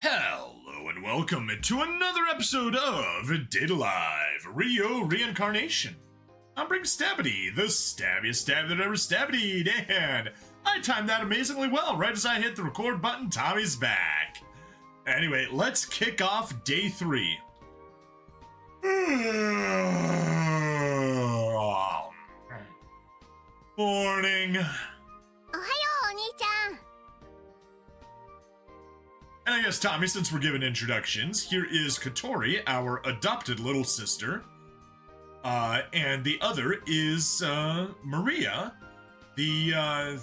Hello and welcome to another episode of Data Live, Rio Reincarnation. I'm Bring Stabbity, the stabbiest stab that ever stabbited, and I timed that amazingly well right as I hit the record button. Tommy's back. Anyway, let's kick off day 3. Morning. And I guess, Tommy, since we're giving introductions, here is Katori, our adopted little sister. And the other is Maria, the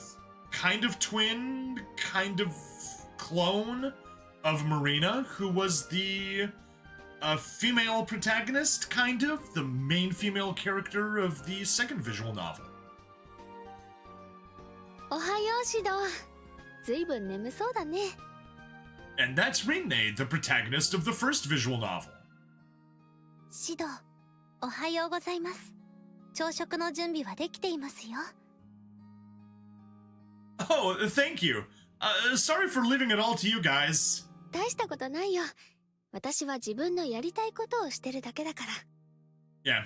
kind of twin, kind of clone of Marina, who was the female protagonist, kind of, the main female character of the second visual novel. おはよう、シド。ずいぶん眠そうだね。 And that's Rinne, the protagonist of the first visual novel. シド、おはようございます。朝食の準備はできていますよ。 Oh, thank you. Sorry for leaving it all to you guys. 大したことないよ。私は自分のやりたいことをしてるだけだから。 Yeah,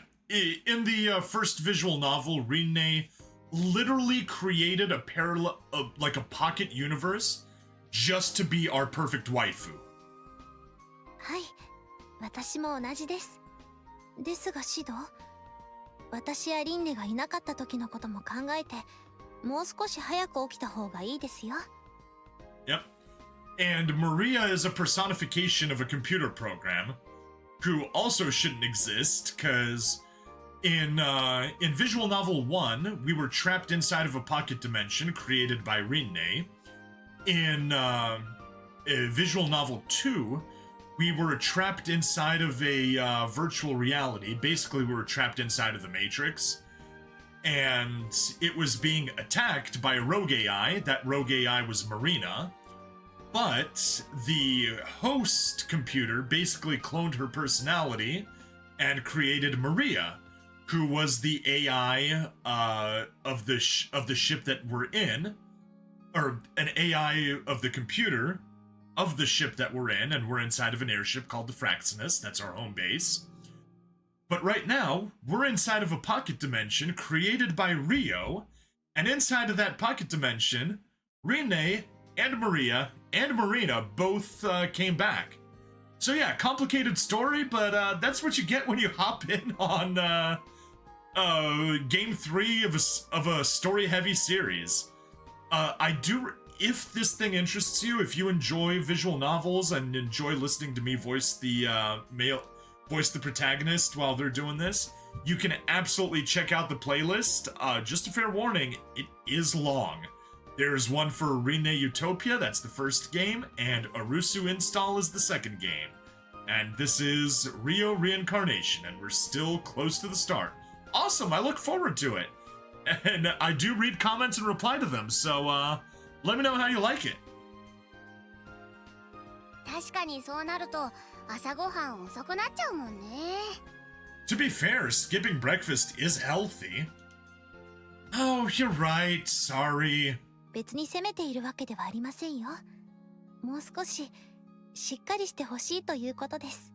in the first visual novel, Rinne literally created a parallel, like a pocket universe, just to be our perfect waifu. はい、私も同じです。ですがシド、私やリンネがいなかった時のことも考えて、もう少し早く起きた方がいいですよ。Yep. And Maria is a personification of a computer program, who also shouldn't exist, because in visual novel 1, we were trapped inside of a pocket dimension created by Rinne. In visual novel 2, we were trapped inside of a virtual reality. Basically, we were trapped inside of the Matrix. And it was being attacked by a rogue AI. That rogue AI was Marina. But the host computer basically cloned her personality and created Maria, who was the AI of the ship that we're in. Or an AI of the computer of the ship that we're in, and we're inside of an airship called the Fraxinus. That's our home base. But right now, we're inside of a pocket dimension created by Rio, and inside of that pocket dimension, Rinne and Maria and Marina both came back. So yeah, complicated story, but that's what you get when you hop in on game 3 of a story-heavy series. If this thing interests you, if you enjoy visual novels and enjoy listening to me voice the protagonist while they're doing this, you can absolutely check out the playlist. Just a fair warning, it is long. There's one for Rinne Utopia, that's the first game, and Arusu Install is the second game. And this is Rio Reincarnation, and we're still close to the start. Awesome, I look forward to it. And I do read comments and reply to them, so let me know how you like it. 確かにそうなると朝ごはん遅くなっちゃうもんね。 To be fair, skipping breakfast is healthy. Oh, you're right, sorry. 別に責めているわけではありませんよ。もう少ししっかりしてほしいということです。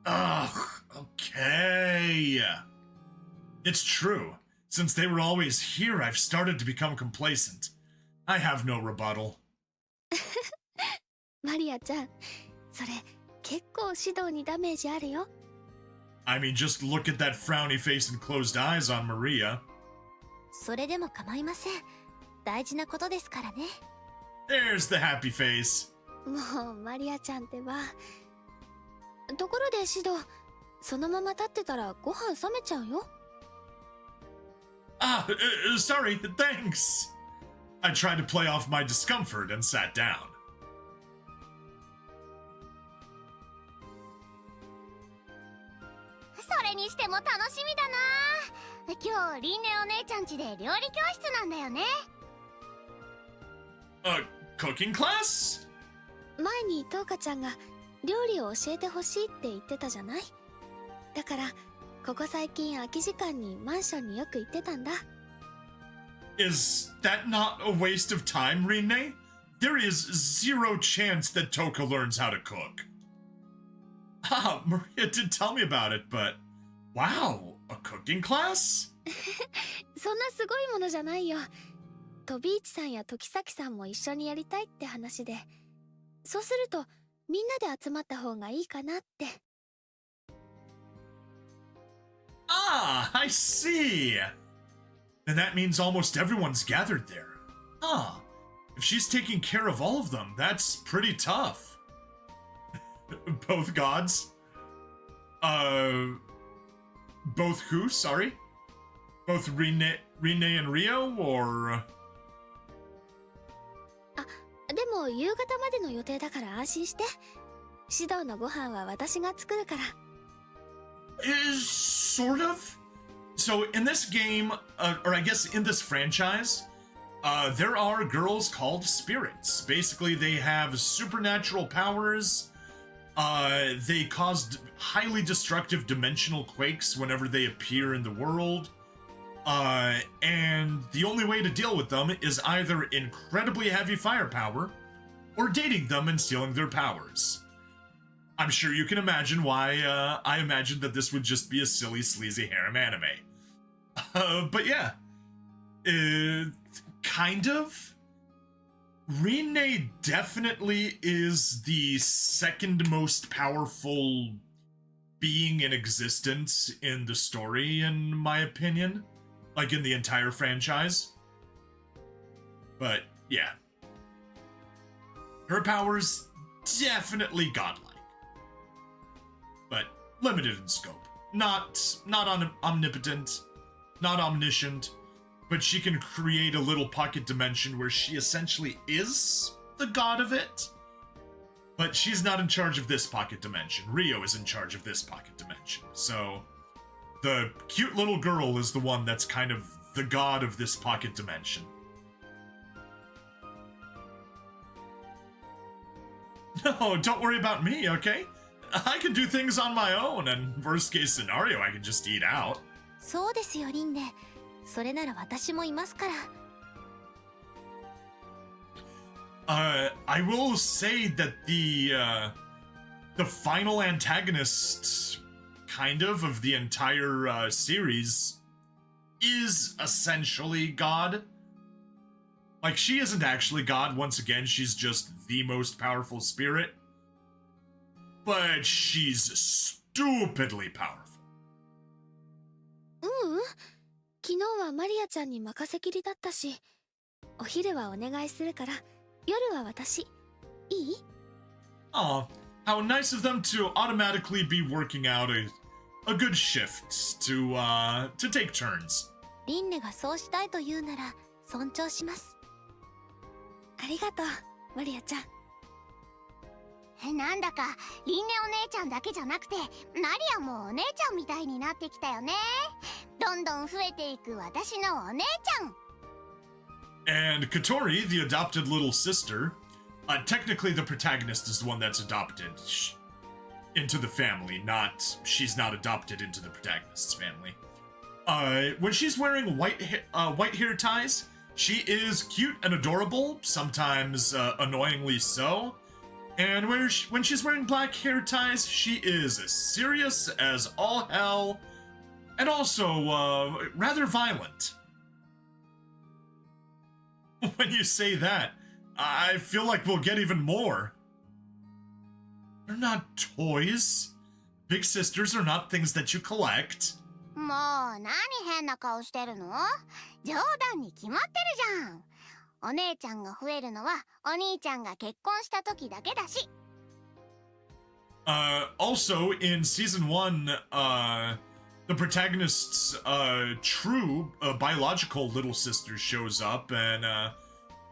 Ugh, okay. It's true. Since they were always here, I've started to become complacent. I have no rebuttal. マリアちゃん、それ結構指導にダメージあるよ。 I mean, just look at that frowny face and closed eyes on Maria. それでも構いません。大事なことですからね。 There's the happy face. もうマリアちゃんってば。ところでシド、そのまま立ってたらご飯冷めちゃうよ。 Ah, sorry, thanks. I tried to play off my discomfort and sat down. それにしても楽しみだな。今日リンネお姉ちゃん家で料理教室なんだよね。 Cooking class? 前にトウカちゃんが料理を教えてほしいって言ってたじゃない。だからここ最近空き時間にマンションによく行ってたんだ。 Is that not a waste of time, Rinne? there is zero chance that Toka learns how to cook. Ah, Maria did tell me about it, but wow, a cooking class? そんなすごいものじゃないよ。とビーチさんや時崎さんも一緒にやりたいって話で、そうするとみんなで集まった方がいいかなって。Ah, I see. And that means almost everyone's gathered there. Huh. If she's taking care of all of them, that's pretty tough. Both gods? Both who? Sorry? Both Rine and Rio, or...? あ、でも夕方までの予定だから安心して。指導のご飯は私が作るから。Sort of? So in this game, or I guess in this franchise, there are girls called spirits. Basically, they have supernatural powers. They cause highly destructive dimensional quakes whenever they appear in the world. And the only way to deal with them is either incredibly heavy firepower or dating them and stealing their powers. I'm sure you can imagine why I imagined that this would just be a silly, sleazy harem anime. But yeah, kind of. Rine definitely is the second most powerful being in existence in the story, in my opinion. Like, in the entire franchise. But, yeah. Her powers, definitely godlike. But limited in scope. Not omnipotent, not omniscient, but she can create a little pocket dimension where she essentially is the god of it. But she's not in charge of this pocket dimension. Rio is in charge of this pocket dimension. So the cute little girl is the one that's kind of the god of this pocket dimension. No, don't worry about me, okay? I can do things on my own, and worst case scenario, I can just eat out. そうですよ、リンネ。それなら私もいますから。I will say that the final antagonist, kind of the entire series, is essentially God. Like, she isn't actually God. Once again, she's just the most powerful spirit. But she's stupidly powerful. ううん。昨日はマリアちゃんに任せきりだったし、お昼はお願いするから、夜は私。いい？ Aw, how nice of them to automatically be working out a good shift to take turns. リンネがそうしたいと言うなら尊重します。ありがとう、マリアちゃん。なんだかリンネお姉ちゃんだけじゃなくてマリアもお姉ちゃんみたいになってきたよね。どんどん増えていく私のお姉ちゃん。And Katori, the adopted little sister, technically the protagonist is the one that's adopted into the family, she's not adopted into the protagonist's family. When she's wearing white hair ties, she is cute and adorable, sometimes annoyingly so. And when she's wearing black hair ties, she is as serious as all hell, and also rather violent. When you say that, I feel like we'll get even more. They're not toys. Big sisters are not things that you collect. もう何変な顔してるの？冗談に決まってるじゃん。お姉ちゃんが増えるのはお兄ちゃんが結婚した時だけだし。Also, in season 1, the protagonist's true biological little sister shows up, and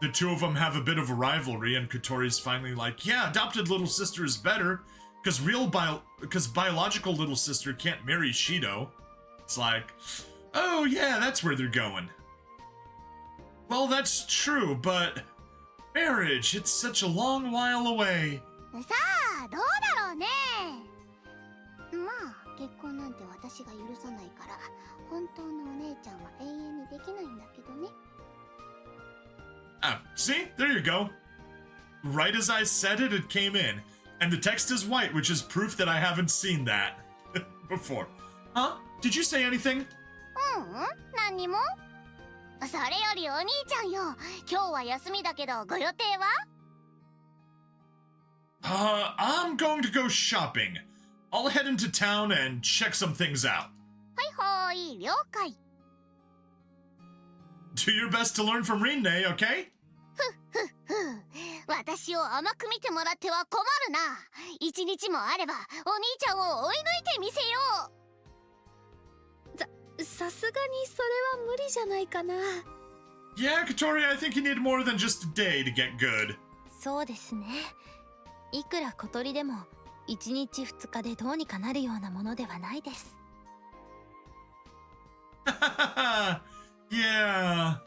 the two of them have a bit of a rivalry, and Katori's finally like, yeah, adopted little sister is better, because biological little sister can't marry Shido. It's like, oh yeah, that's where they're going. Well, that's true, but marriage, it's such a long while away. さあ、どうだろうね。まあ、結婚なんて私が許さないから、本当のお姉ちゃんは永遠にできないんだけどね。Ah, see? There you go. Right as I said it, it came in. And the text is white, which is proof that I haven't seen that before. Huh? Did you say anything? 何にも。それよりお兄ちゃんよ、今日は休みだけどご予定は？ I'm going to go shopping. I'll head into town and check some things out. はいはい、了解。Do your best to learn from Rinne, okay? 私を甘く見てもらっては困るな。一日もあればお兄ちゃんを追い抜いてみせよさすがにそれは無理じゃないかな。 Yeah, Katori, I think you need more than just a day to get good. そうですね。いくら小鳥でも1日2日でどうにかなるようなものではないです。Yeah. も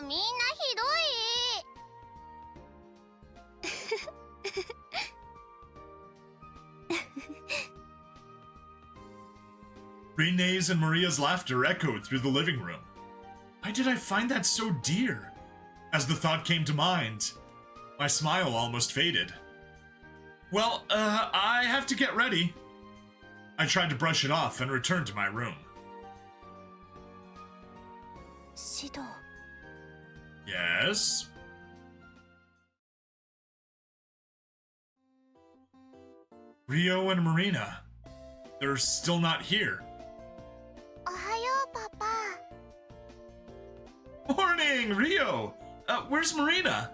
うみんなひどい。Rinne's and Maria's laughter echoed through the living room. Why did I find that so dear? As the thought came to mind, my smile almost faded. Well, I have to get ready. I tried to brush it off and returned to my room. シド。 Yes? Rio and Marina. They're still not here. おはようパパ。 Morning, Rio! Where's Marina?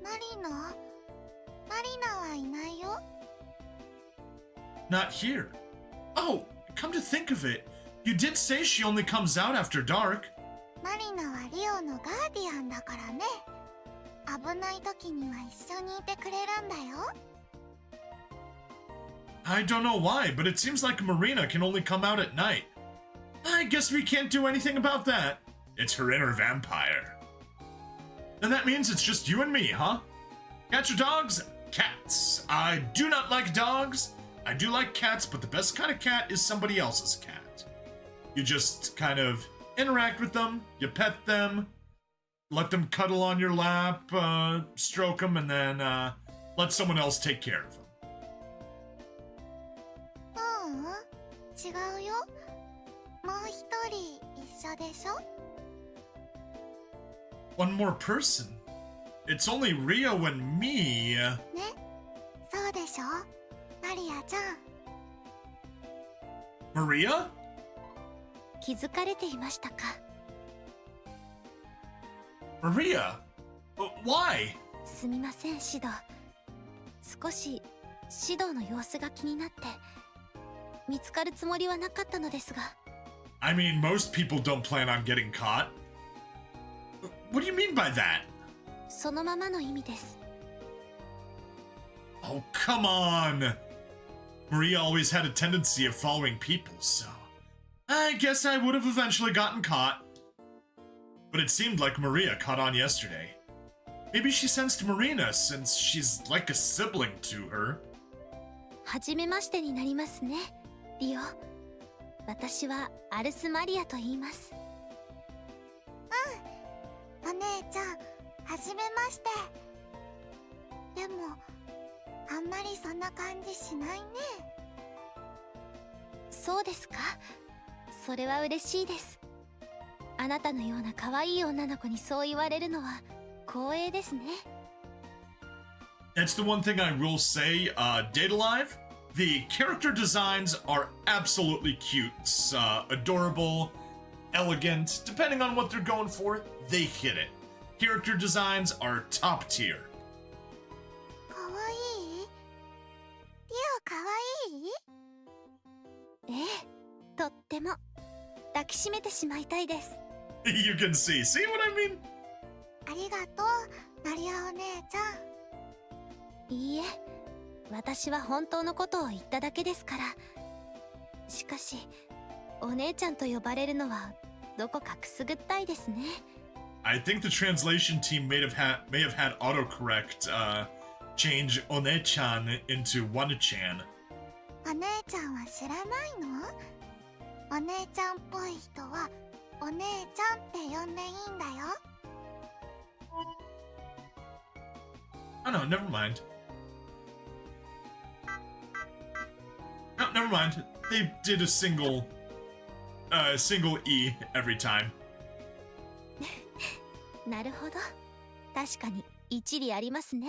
マリナはいないよ。 Not here. Oh, come to think of it, you did say she only comes out after dark. マリナはリオのガーディアンだからね。危ない時には一緒にいてくれるんだよ。 I don't know why, but it seems like Marina can only come out at night. I guess we can't do anything about that. It's her inner vampire. Then that means it's just you and me, huh? Cats or dogs? Cats. I do not like dogs. I do like cats, but the best kind of cat is somebody else's cat. You just kind of interact with them, you pet them, let them cuddle on your lap, stroke them, and then let someone else take care of them. 違うよ。もう一人一緒でしょ。 One more person? It's only Rio and me. ね、そうでしょ。マリアちゃん。 Maria? 気づかれていましたか。 Maria? Why? すみません、シド。少しシドの様子が気になって見つかるつもりはなかったのですが。 I mean, most people don't plan on getting caught. What do you mean by that? そのままの意味です。 Oh, come on! Maria always had a tendency of following people, so I guess I would have eventually gotten caught. But it seemed like Maria caught on yesterday. Maybe she sensed Marina since she's like a sibling to her. はじめましてになりますね、リオ。私はアルスマリアと言います。お姉ちゃん、はじめまして。でも、あんまりそんな感じしないね。そうですか。それは嬉しいです。あなたのような可愛い女の子にそう言われるのは光栄ですね。 That's the one thing I will say, Data Live, the character designs are absolutely cute, adorable, elegant, depending on what they're going for, they hit it. Character designs are top tier. かわいい？リオかわいい？ええ、とっても抱きしめてしまいたいです。 You can see what I mean? ありがとう、マリアお姉ちゃん。いいえ、私は本当のことを言っただけですから。しかし、お姉ちゃんと呼ばれるのはどこかくすぐったいですね。 I think the translation team may have had autocorrect change One-chan into One-chan. お姉ちゃんは知らないの？お姉ちゃんっぽい人はお姉ちゃんって呼んでいいんだよ。Oh no, never mind. No, never mind. They did a single E every time. なるほど。確かに一理ありますね。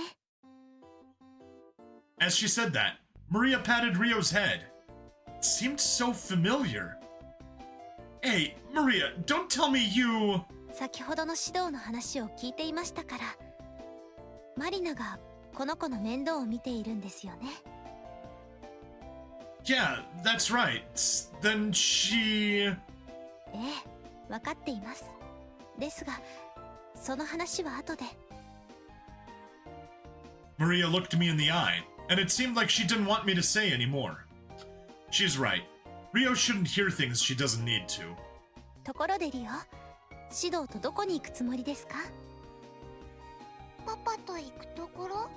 As she said that, Maria patted Rio's head. It seemed so familiar. Hey, Maria, don't tell me you... 先ほどの指導の話を聞いていましたから、マリナがこの子の面倒を見ているんですよね。Yeah, that's right. Then she... ええ、わかっています。ですが、その話は後で。Maria looked me in the eye, and it seemed like she didn't want me to say anymore. She's right. Rio shouldn't hear things she doesn't need to. ところでリオ、指導とどこに行くつもりですか？パパと行くところ？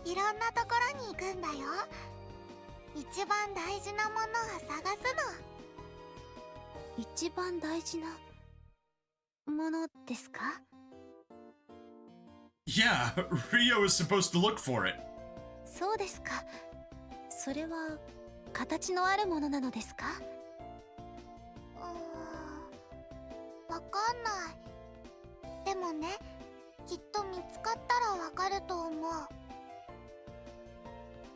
いろんなところに行くんだよ。一番大事なものを探すの。一番大事なものですか？ Yeah, Rio is supposed to look for it. そうですか。それは形のあるものなのですか？わかんない。でもね、きっと見つかったらわかると思う。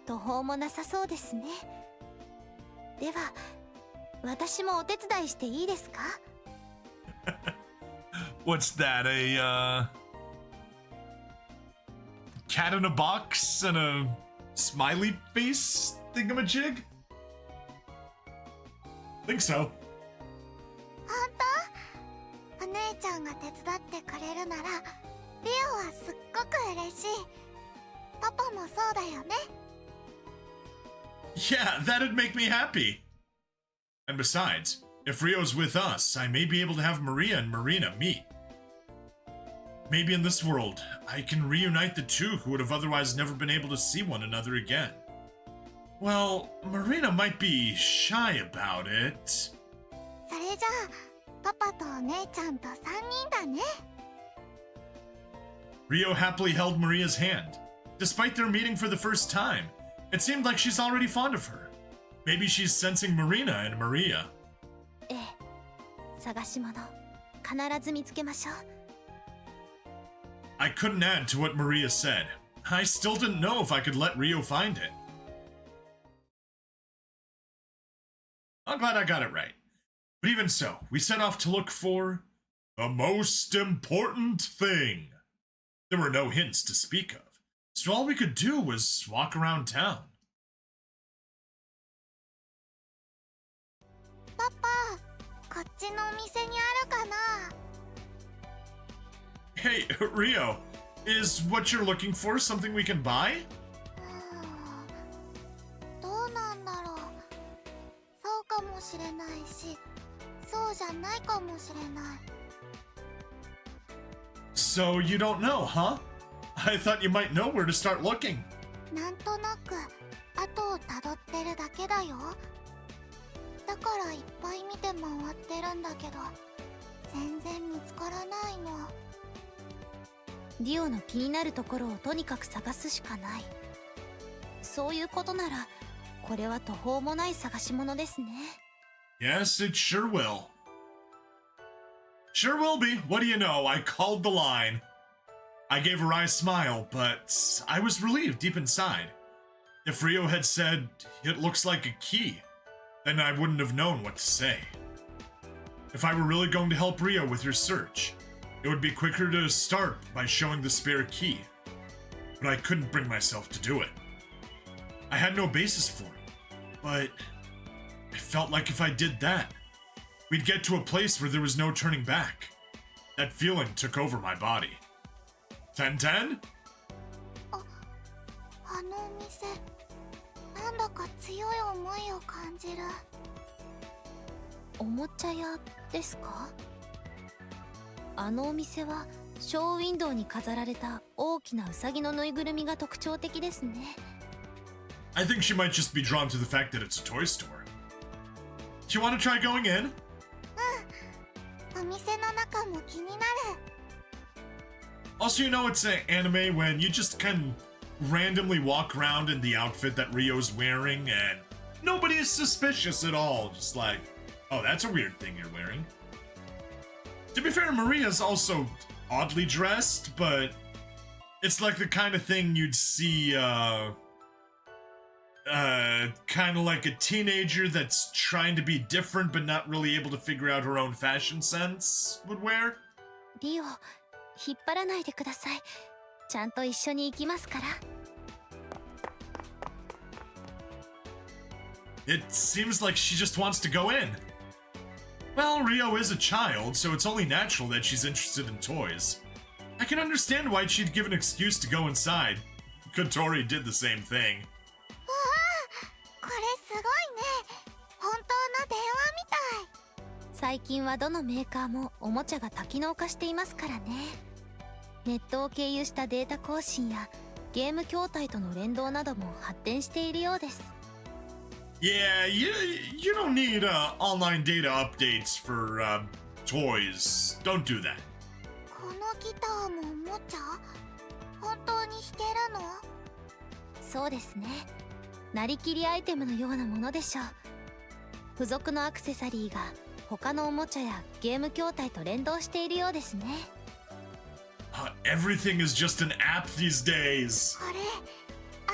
途方もなさそうですね。では、私もお手伝いしていいですか？ What's that, cat in a box and a smiley face thingamajig? Think so. 本当？お姉ちゃんが手伝ってくれるなら、リオはすっごく嬉しい。パパもそうだよね。Yeah, that'd make me happy. And besides, if Rio's with us, I may be able to have Maria and Marina meet. Maybe in this world, I can reunite the two who would have otherwise never been able to see one another again. Well, Marina might be shy about it. それじゃあ、パパとお姉ちゃんと3人だね。Rio happily held Maria's hand. Despite their meeting for the first time, it seemed like she's already fond of her. Maybe she's sensing Marina and Maria. ええ、探し物、必ず見つけましょう。I couldn't add to what Maria said. I still didn't know if I could let Rio find it. I'm glad I got it right. But even so, we set off to look for the most important thing. There were no hints to speak of, so all we could do was walk around town. パパ、こっちのお店にあるかな？ Hey, Rio, is what you're looking for something we can buy? どうなんだろう。そうかもしれないし、そうじゃないかもしれない。So you don't know, huh? I thought you might know where to start looking. なんとなく後をたどってるだけだよ。だからいっぱい見て回ってるんだけど、全然見つからないの。リオの気になるところをとにかく探すしかない。そういうことなら、これは途方もない探し物ですね。Yes, it sure will. Sure will be. What do you know? I called the line. I gave a wry smile, but I was relieved deep inside. If Rio had said, "It looks like a key," then I wouldn't have known what to say. If I were really going to help Rio with your search, it would be quicker to start by showing the spare key. But I couldn't bring myself to do it. I had no basis for it, but I felt like if I did that, we'd get to a place where there was no turning back. That feeling took over my body. 10-10? あのお店、なんだか強い思いを感じる。おもちゃ屋ですか？あのお店はショーウィンドウに飾られた大きなウサギのぬいぐるみが特徴的ですね。I think she might just be drawn to the fact that it's a toy store. Do you want to try going in? お店の中も気になる。Also, you know it's an anime when you just can randomly walk around in the outfit that Rio's wearing and nobody is suspicious at all. Just like, oh, that's a weird thing you're wearing. To be fair, Maria's also oddly dressed, but it's like the kind of thing you'd see, kind of like a teenager that's trying to be different but not really able to figure out her own fashion sense would wear. リオ、引っ張らないでください。ちゃんと一緒に行きますから。It seems like she just wants to go in. Well, Rio is a child, so it's only natural that she's interested in toys. I can understand why she'd give an excuse to go inside. Kotori did the same thing. わあ、これすごいね。本当の電話みたい。最近はどのメーカーもおもちゃが多機能化していますからね。ネットを経由したデータ更新やゲーム筐体との連動なども発展しているようです。Yeah, you don't need online data updates for toys. Don't do that. このギターもおもちゃ？本当に弾けるの？そうですね。なりきりアイテムのようなものでしょう。付属のアクセサリーが他のおもちゃやゲーム筐体と連動しているようですね。Everything is just an app these days. これ、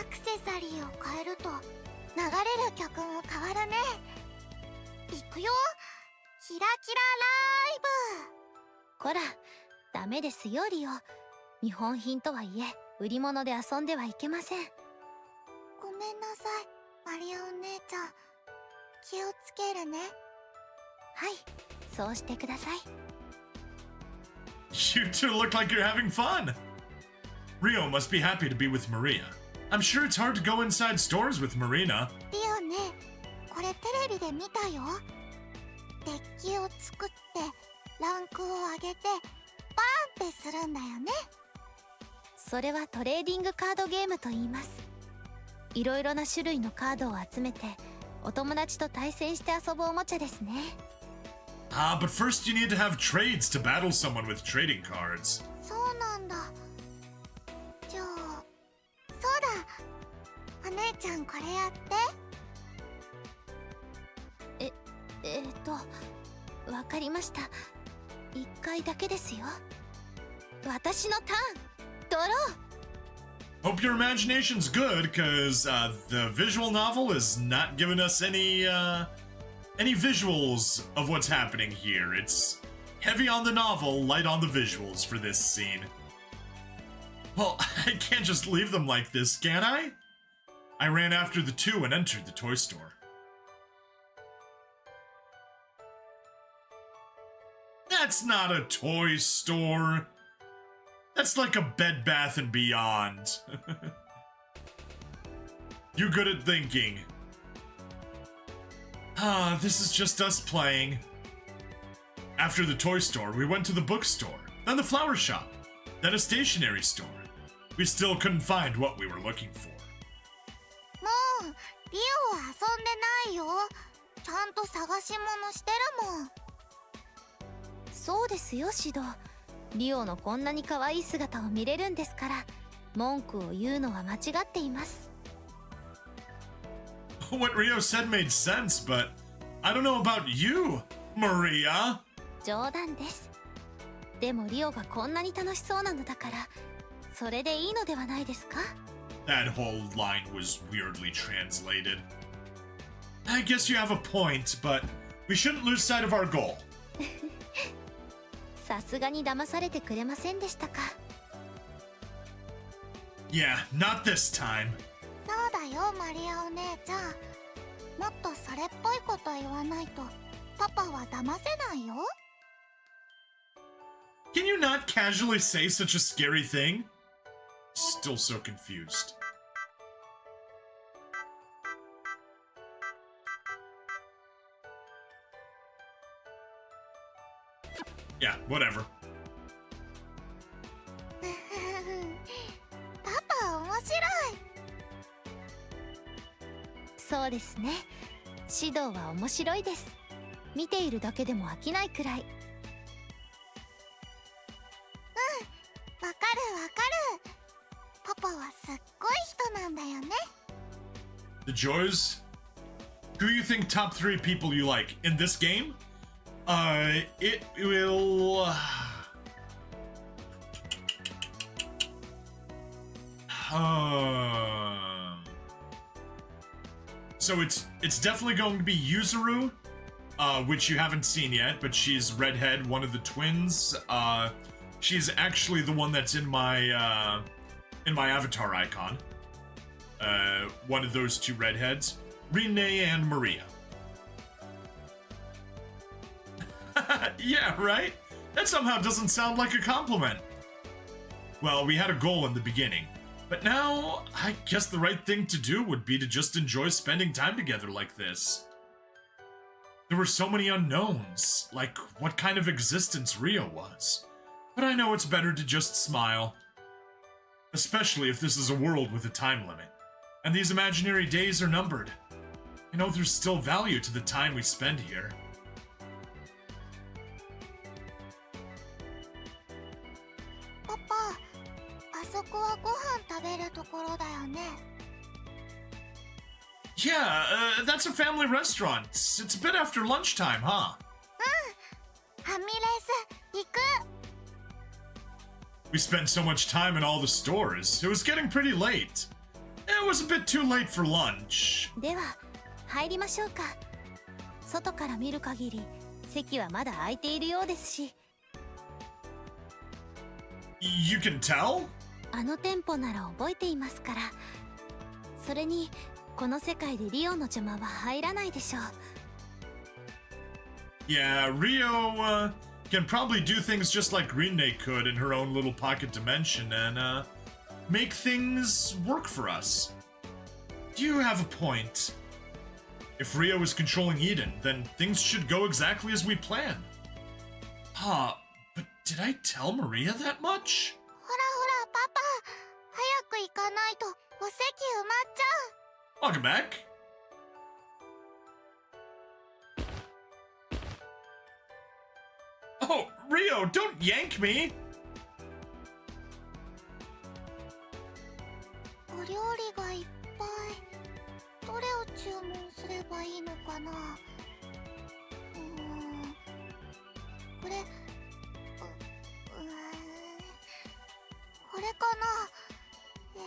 アクセサリーを変えると流れる曲も変わるね。いくよ、キラキラライブ。こら、ダメですよリオ。見本品とはいえ売り物で遊んではいけません。ごめんなさい、マリアお姉ちゃん。気をつけるね。はい、そうしてください。You two look like you're having fun. Rio must be happy to be with Maria. I'm sure it's hard to go inside stores with Marina. リオね、これテレビで見たよ。デッキを作ってランクを上げてバーンってするんだよね。それはトレーディングカードゲームと言います。いろいろな種類のカードを集めてお友達と対戦して遊ぶおもちゃですね。But first you need to have trades to battle someone with trading cards. そうなんだ。じゃあ、そうだ。お姉ちゃんこれやって。わかりました。一回だけですよ。私のターン、ドロー。 Hope your imagination's good, cause the visual novel is not giving us any visuals of what's happening here. It's heavy on the novel, light on the visuals for this scene. Well, I can't just leave them like this, can I? I ran after the two and entered the toy store. That's not a toy store. That's like a Bed Bath & Beyond. You good at thinking. This is just us playing. After the toy store, we went to the bookstore, then the flower shop, then a stationery store. We still couldn't find what we were looking for. もうリオは遊んでないよ。ちゃんと探し物してるもん。そうですよシド。リオのこんなに可愛い姿を見れるんですから、文句を言うのは間違っています。What Rio said made sense, but I don't know about you, Maria. 冗談です。でもリオがこんなに楽しそうなのだから、それでいいのではないですか？ That whole line was weirdly translated. I guess you have a point, but we shouldn't lose sight of our goal. さすがに騙されてくれませんでしたか？ Yeah, not this time. そうだよマリアお姉ちゃん。もっとそれっぽいこと言わないとパパは騙せないよ。Can you not casually say such a scary thing? Still so confused. Yeah, whatever. パパ面白い。そうですね。指導は面白いです。見ているだけでも飽きないくらい。わかる。よね。 The Joys? Who you think top 3 people you like in this game? It will... So it's definitely going to be Yuzuru, which you haven't seen yet, but she's redhead, one of the twins. She's actually the one that's in my avatar icon. One of those 2 redheads, Renee and Maria. Yeah, right? That somehow doesn't sound like a compliment. Well, we had a goal in the beginning, but now I guess the right thing to do would be to just enjoy spending time together like this. There were so many unknowns, like what kind of existence Rio was. But I know it's better to just smile. Especially if this is a world with a time limit, and these imaginary days are numbered. I know there's still value to the time we spend here. Papa, あそこはご飯食べるところだよね。 Yeah, that's a family restaurant. It's a bit after lunchtime, huh? ファミレス行く。 We spent so much time in all the stores. It was getting pretty late. It was a bit too late for lunch. では入りましょうか。外から見る限り席はまだ空いているようですし、 You can tell? あの店舗なら覚えていますから。それにこの世界でリオの邪魔は入らないでしょう。 Yeah, Rio, can probably do things just like Rinne could in her own little pocket dimension and, make things work for us. You have a point. If Rio is controlling Eden, then things should go exactly as we planned. Huh, but did I tell Maria that much? ほらほらパパ、早く行かないとお席埋まっちゃう。 Welcome back. Oh, Rio, don't yank me! お料理がいっぱい。どれを注文すればいいのかな。これ、これかな。ね。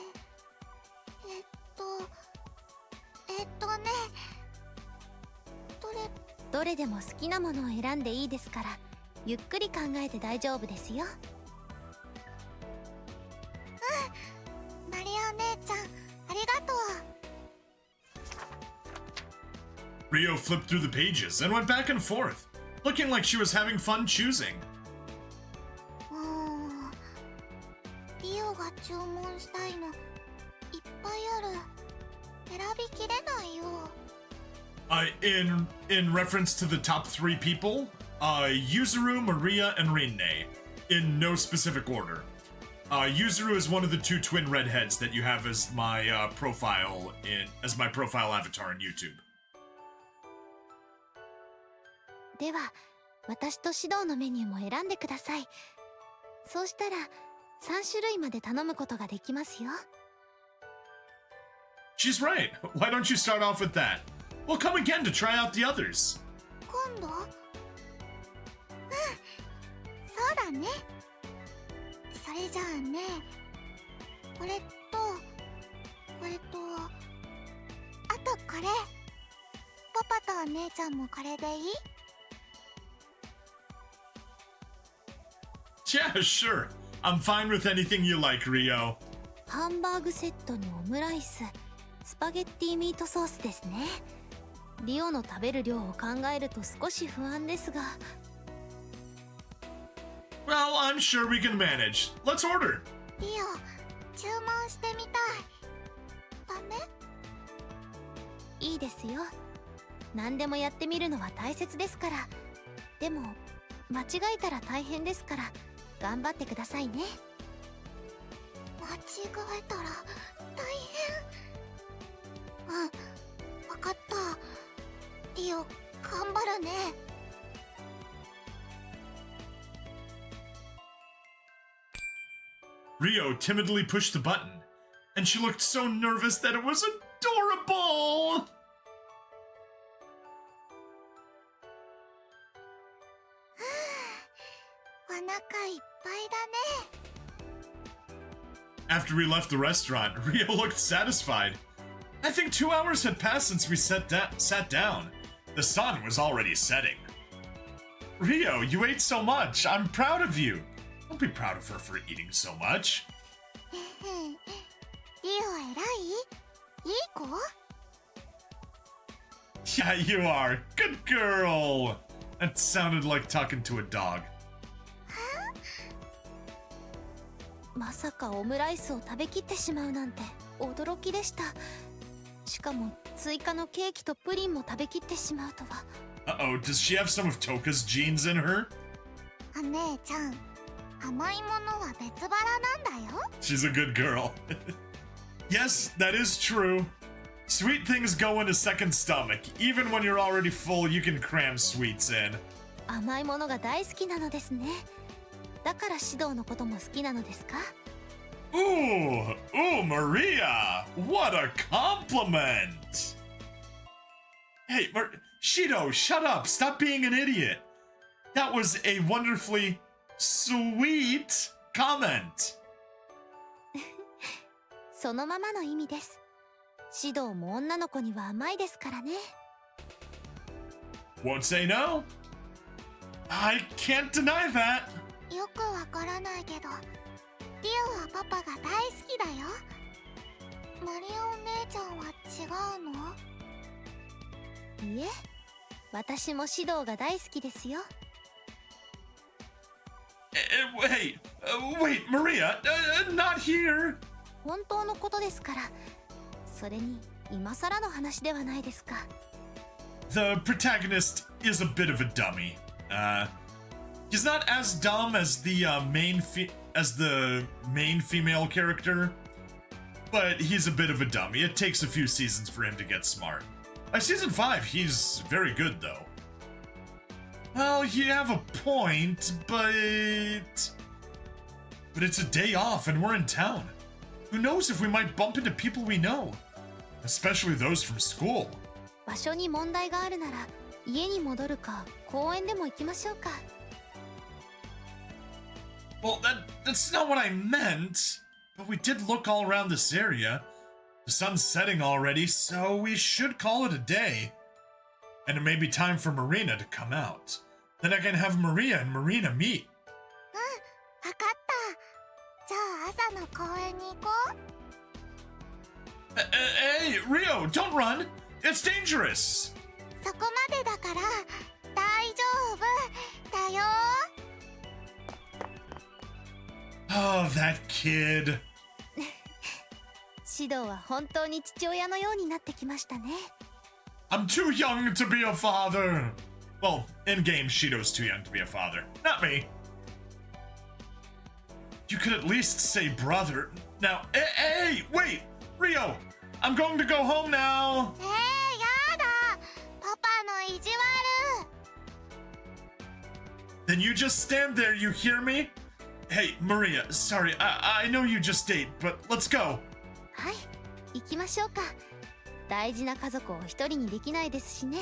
どれでも好きなものを選んでいいですから、ゆっくり考えて大丈夫ですよ。マリオ姉ちゃん、ありがとう。 Rio flipped through the pages and went back and forth, looking like she was having fun choosing. リオが注文したいのいっぱいある。選びきれないよ。In reference to the top 3 people, Yuzuru, Maria, and Rinne, in no specific order. Yuzuru is one of the 2 twin redheads that you have as my profile avatar in YouTube. では私と指導のメニューも選んでください。そうしたら3種類まで頼むことができますよ。 She's right. Why don't you start off with that? We'll come again to try out the others. 今度？そうだね。それじゃあね、これとこれとあとこれ。パパとお姉ちゃんもこれでいい？ Yeah, sure. I'm fine with anything you like, Rio. ハンバーグセットにオムライス、スパゲッティミートソースですね。リオの食べる量を考えると少し不安ですが。 Well, I'm sure we can manage. Let's order. リオ、注文してみたい。ダメ？いいですよ。何でもやってみるのは大切ですから。でも間違えたら大変ですから頑張ってくださいね。間違えたら大変。わかった。リオ、頑張るね。 Rio timidly pushed the button, And she looked so nervous that it was adorable! After we left the restaurant, Rio looked satisfied. I think 2 hours had passed since we sat down. The sun was already setting. Rio, you ate so much. I'm proud of you. Don't be proud of her for eating so much. Yeah, you are. Good girl. That sounded like talking to a dog. まさかオムライスを食べきってしまうなんて驚きでした。しかも追加のケーキとプリンも食べきってしまうとは。Uh-oh, does she have some of Toka's genes in her? お姉ちゃん、甘いものは別腹なんだよ。 She's a good girl. Yes, that is true. Sweet things go in a second stomach. Even when you're already full, you can cram sweets in. 甘いものが大好きなのですね。だから指導のことも好きなのですか？ Ooh, Maria! What a compliment! Hey, Shido, shut up! Stop being an idiot! That was a wonderfully sweet comment! そのままの意味です。指導も女の子には甘いですからね。Won't say no? I can't deny that! よくわからないけど、リオはパパが大好きだよ。マリオお姉ちゃんは違うの？いえ、私も指導が大好きですよ。Wait, Maria, not here! 本当のことですから。それに、今更の話ではないですか。The protagonist is a bit of a dummy. He's not as dumb as the main female character, but he's a bit of a dummy. It takes a few seasons for him to get smart. By season 5, he's very good though. Well, you have a point, but it's a day off and we're in town. Who knows if we might bump into people we know, especially those from school. 場所に問題があるなら、家に戻るか、公園でも行きましょうか。Well, that's not what I meant. But we did look all around this area. The sun's setting already, so we should call it a day. And it may be time for Marina to come out. Then I can have Maria and Marina meet. わかった。じゃあ朝の公園に行こう。Hey, Rio, don't run! It's dangerous! そこまでだから大丈夫だよ。Oh, that kid. 指導は本当に父親のようになってきましたね。I'm too young to be a father. Well, in-game, Shido's too young to be a father. Not me. You could at least say brother. Now, hey, wait! Rio! I'm going to go home now! やだ。パパの意地悪。 Then you just stand there, you hear me? Hey, Maria, sorry, I know you just ate, but let's go. はい、行きましょうか。大事な家族を一人にできないですしね。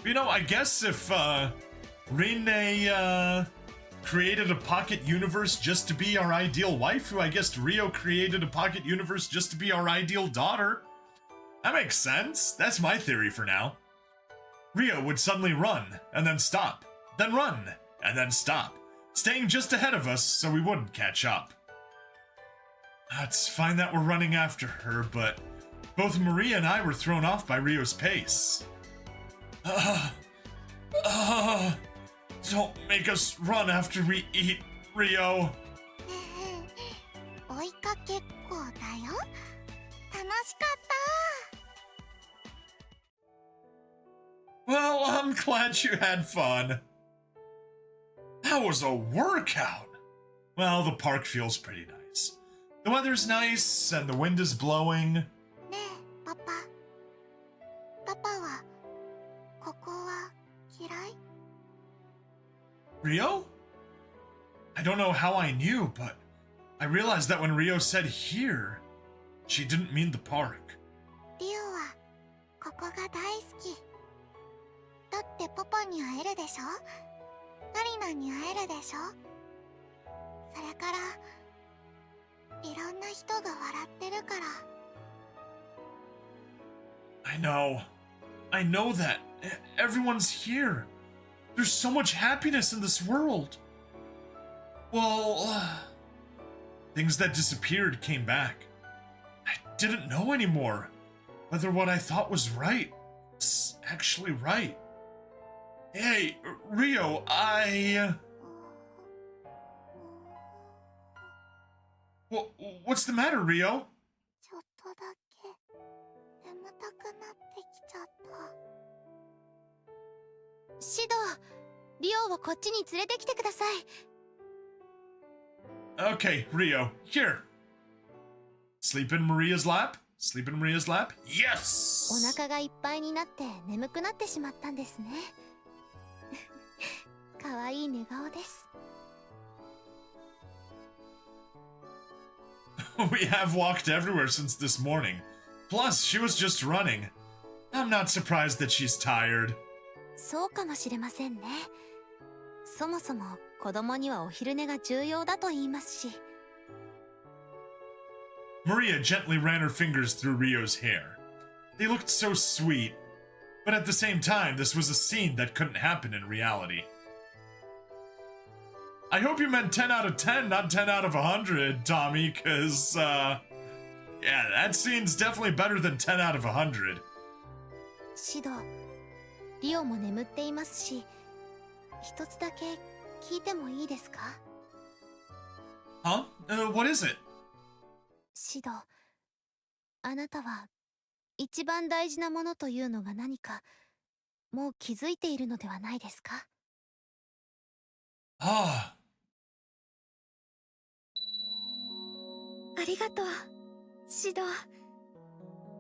You know, I guess if, Rene, created a pocket universe just to be our ideal wife, I guess Rio created a pocket universe just to be our ideal daughter. That makes sense. That's my theory for now. Rio would suddenly run, and then stop, then run, and then stop, staying just ahead of us so we wouldn't catch up. It's fine that we're running after her, but both Maria and I were thrown off by Rio's pace. Don't make us run after we eat, Rio. 追いかけっこだよ。楽しかった。 Well, I'm glad you had fun. That was a workout. Well, the park feels pretty nice. The weather's nice and the wind is blowing. ねえ、パパ。パパはここは嫌い？ Rio? I don't know how I knew, but I realized that when Rio said here, she didn't mean the park. リオはここが大好き。だってパパに会えるでしょ、アリナに会えるでしょ、それからいろんな人が笑ってるから。 I know that. Everyone's here. There's so much happiness in this world. Well, things that disappeared came back. I didn't know anymore whether what I thought was right was actually right. Hey, Rio, What's the matter, Rio? ちょっとだけ眠たくなってきちゃった。シド、リオをこっちに連れてきてください。 Okay, Rio, here. Sleep in Maria's lap? Sleep in Maria's lap? お Yes! 腹がいっぱいになって眠くなってしまったんですね。かわいい寝顔です。We have walked everywhere since this morning. Plus, she was just running. I'm not surprised that she's tired. そうかもしれませんね。そもそも子供にはお昼寝が重要だと言いますし。Maria gently ran her fingers through Rio's hair. They looked so sweet, but at the same time, this was a scene that couldn't happen in reality. I hope you meant 10 out of 10, not 10 out of 100, Tommy, because, yeah, that scene's definitely better than 10 out of 100. シド、リオも眠っていますし、一つだけ聞いてもいいですか？ Huh? What is it? シド、あなたは一番大事なものというのが何か、もう気づいているのではないですか？ Ah. ありがとう、シド。 100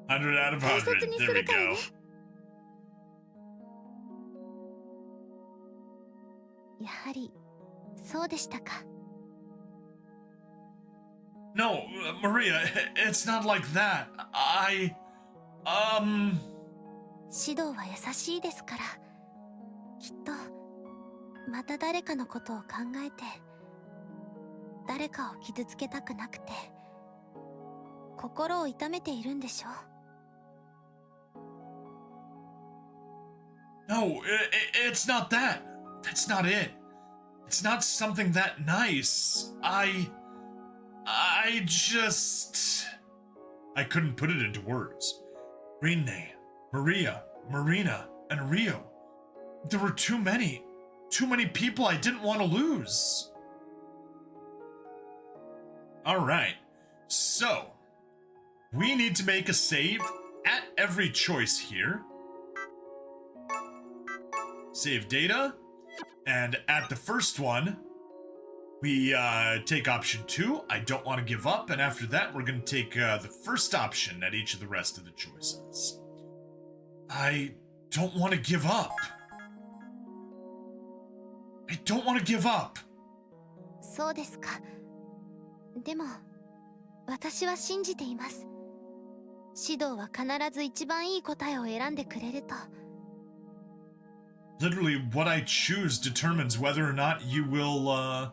out of 大 100. 切にす There we るから go. ね。やはりそうでしたか。 No, Maria, it's not like that. Um... シドは優しいですから、きっとまた誰かのことを考えて、誰かを傷つけたくなくて心を痛めているんでしょう。 No, it's not that. That's not it. It's not something that nice. I just... I couldn't put it into words. Rine, Maria, Marina, and Rio. There were too many. Too many people I didn't want to lose. Alright, so... we need to make a save at every choice here. Save data. And at the first one, we take option 2, I don't want to give up, and after that we're going to take the first option at each of the rest of the choices. I don't want to give up. I don't want to give up. そうですか。でも私は信じています。シドは必ず一番いい答えを選んでくれると。 Literally, what I choose determines whether or not you will,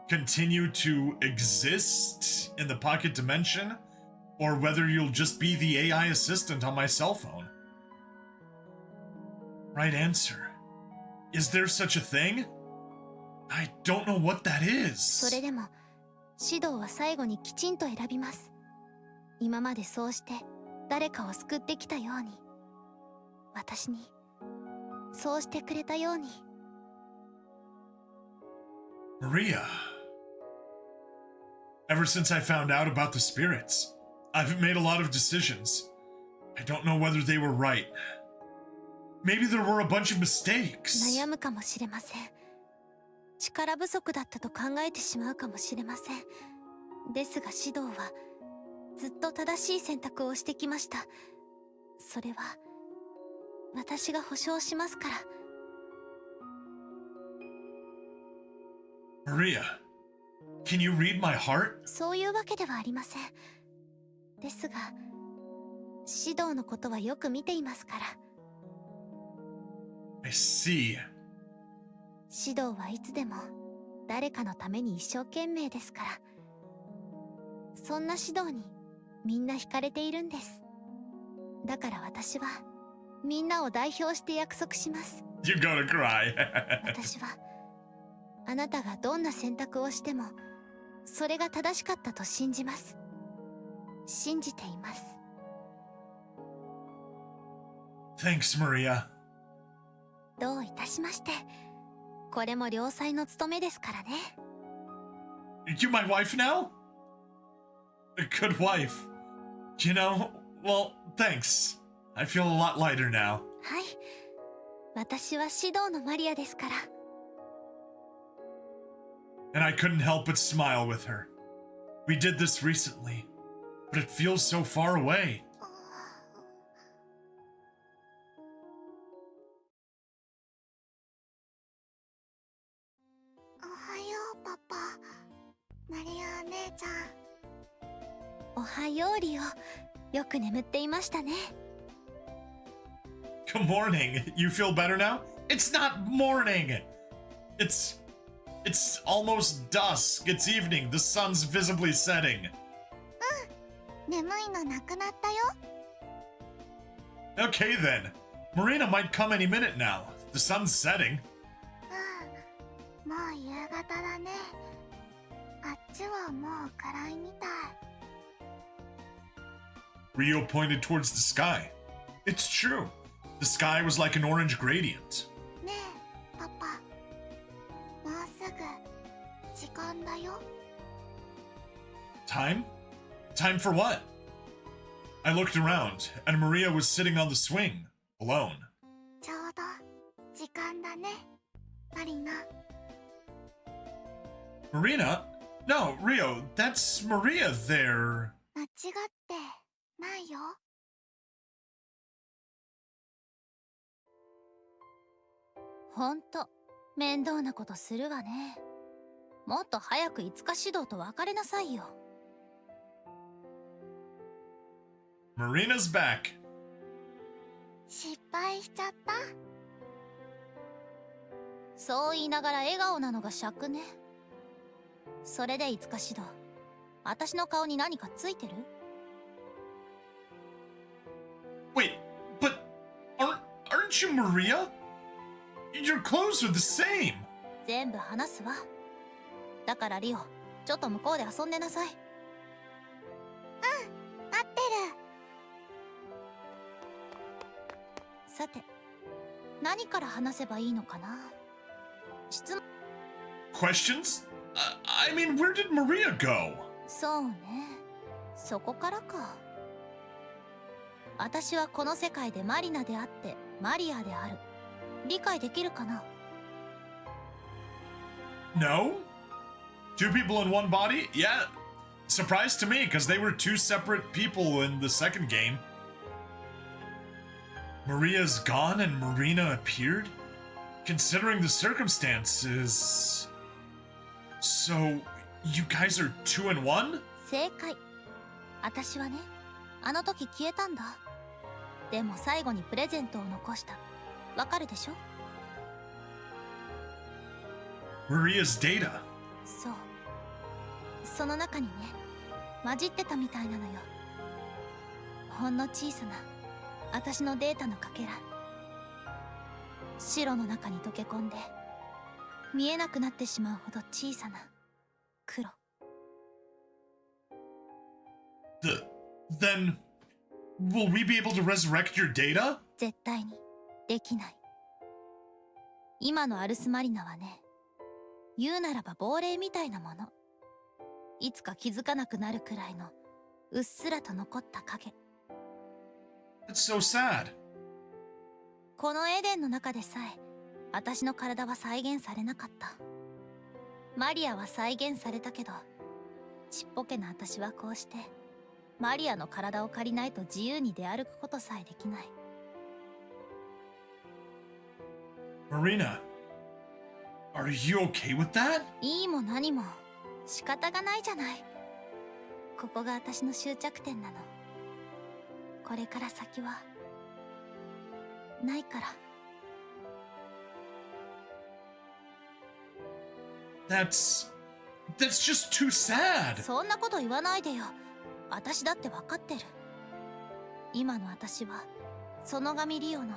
continue to exist in the pocket dimension, or whether you'll just be the AI assistant on my cell phone. Right answer. Is there such a thing? I don't know what that is. それでもシドは最後にきちんと選びます。今までそうして誰かを救ってきたように、私にそうしてくれたように。 Maria. Ever since I found out about the spirits, I've made a lot of decisions. I don't know whether they were right. Maybe there were a bunch of mistakes. 悩むかもしれません。力不足だったと考えてしまうかもしれません。ですがシドはずっと正しい選択をしてきました。それは私が保証しますから。 Maria, Can you read my heart? そういうわけではありません。ですが、指導のことはよく見ていますから。I see. 指導はいつでも誰かのために一生懸命ですから。そんな指導にみんな惹かれているんです。だから私はみんなを代表して約束します。You're gonna cry. 私はあなたがどんな選択をしてもそれが正しかったと信じます。信じています。Thanks, Maria. どういたしまして。これも良妻の務めですからね。You my wife now? A good wife. You know, well, thanks. I feel a lot lighter now. はい。私は指導のマリアですから。And I couldn't help but smile with her. We did this recently, but it feels so far away. おはようパパ。マリアお姉ちゃん。おはようリオ。よく眠っていましたね。Good morning. You feel better now? It's not morning. It's almost dusk. It's evening. The sun's visibly setting. 眠いのなくなったよ。 Okay then. Marina might come any minute now. The sun's setting. もう夕方だね。あっちはもう暗いみたい。 Rio pointed towards the sky. It's true. The sky was like an orange gradient. ねえパパ、もうすぐ時間だよ。 Time? Time for what? I looked around, and Maria was sitting on the swing, alone. ちょうど時間だね、マリナ。 Marina? No, Rio, that's Maria there. 間違ってないよ。ほんと面倒なことするわね。もっと早く5日指導と別れなさいよ。Marina's back. 失敗しちゃった。そう言いながら笑顔なのが尺ね。それで5日指導、私の顔に何かついてる？ Wait, but aren't you Maria? Your clothes are the same. 全部話すわ。だからリオ、ちょっと向こうで遊んでなさい。合ってる。さて、何から話せばいいのかな？質問。 Questions? I mean, where did Maria go? そうね。そこからか。私はこの世界でマリナであってマリアである。理解できるかな？ No? Two people in one body? Yeah. Surprise to me, because they were two separate people in the second game. Maria's gone and Marina appeared? Considering the circumstances... So, you guys are 2 and 1? 正解。私はね、あの時消えたんだ。でも最後にプレゼントを残した。わかるでしょ？ Maria's data. そう。その中にね、混じってたみたいなのよ。ほんの小さな、私のデータのかけら。白の中に溶け込んで、見えなくなってしまうほど小さな黒。Then, will we be able to resurrect your data? 絶対にできない。今のアルスマリナはね、言うならば亡霊みたいなもの。いつか気づかなくなるくらいのうっすらと残った影。 That's so sad. このエデンの中でさえ私の体は再現されなかった。マリアは再現されたけど、ちっぽけな私はこうしてマリアの体を借りないと自由に出歩くことさえできない。 Marina, are you okay with that? いいも何も仕方がないじゃない。ここが私の終着点なの。これから先はないから。That's just too sad. そんなこと言わないでよ。私だって分かってる。今の私はその神リオの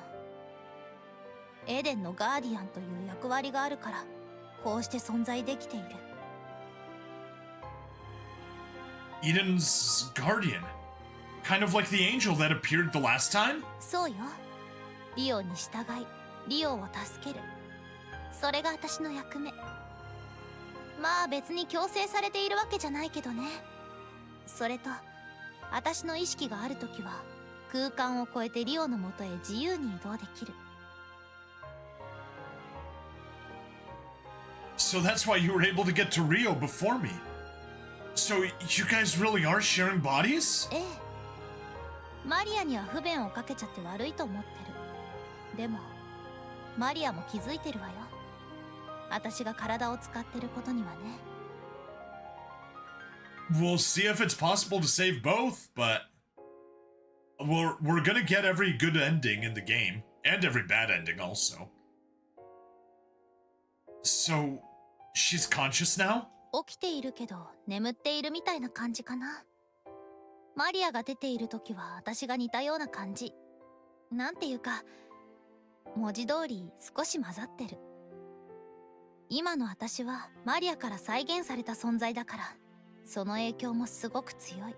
エデンのガーディアンという役割があるから、こうして存在できている。Eden's guardian. Kind of like the angel that appeared the last time? そうよ。リオに従い、リオを助ける。それが私の役目。まあ別に強制されているわけじゃないけどね。それと、私の意識があるときは、空間を越えてリオのもとへ自由に移動できる。So that's why you were able to get to Rio before me. So you guys really are sharing bodies? ええ。マリアには不便をかけちゃって悪いと思ってる。でも、マリアも気づいてるわよ。私が体を使ってることにはね。We'll see if it's possible to save both, but we're gonna get every good ending in the game, and every bad ending also. So, she's conscious now? 起きているけど眠っているみたいな感じかな。マリアが出ている時は私が似たような感じ。なんていうか、文字通り少し混ざってる。今の私はマリアから再現された存在だから、その影響もすごく強い。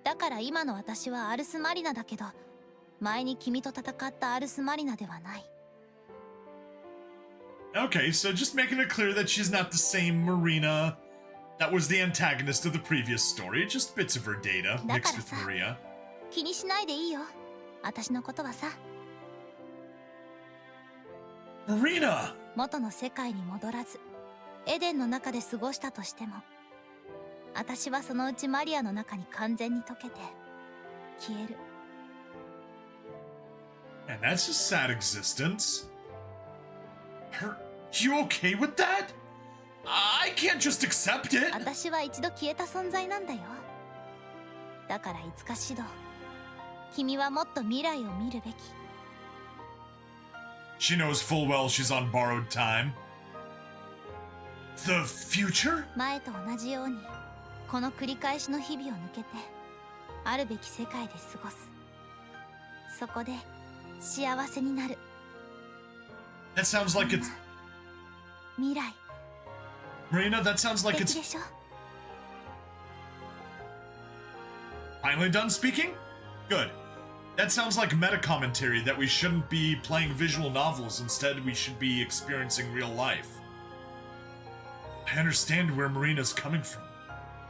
だから今の私はアルス・マリナだけど、前に君と戦ったアルス・マリナではない。Okay, so just making it clear that she's not the same Marina that was the antagonist of the previous story, just bits of her data mixed with Maria. 気にしないでいいよ。私のことはさ。Marina! 元の世界に戻らず、エデンの中で過ごしたとしても、私はそのうちマリアの中に完全に溶けて、消える。And that's a sad existence. You okay with that? I can't just accept it. 私は一度消えた存在なんだよ。だからいつかシド、君はもっと未来を見るべき。She knows full well she's on borrowed time. The future? 前と同じように、この繰り返しの日々を抜けて、あるべき世界で過ごす。そこで幸せになる。That sounds like it's... 未来。Marina, that sounds like 素敵 it's でしょ。 finally done speaking? Good. That sounds like meta commentary that we shouldn't be playing visual novels, instead we should be experiencing real life. I understand where Marina's coming from,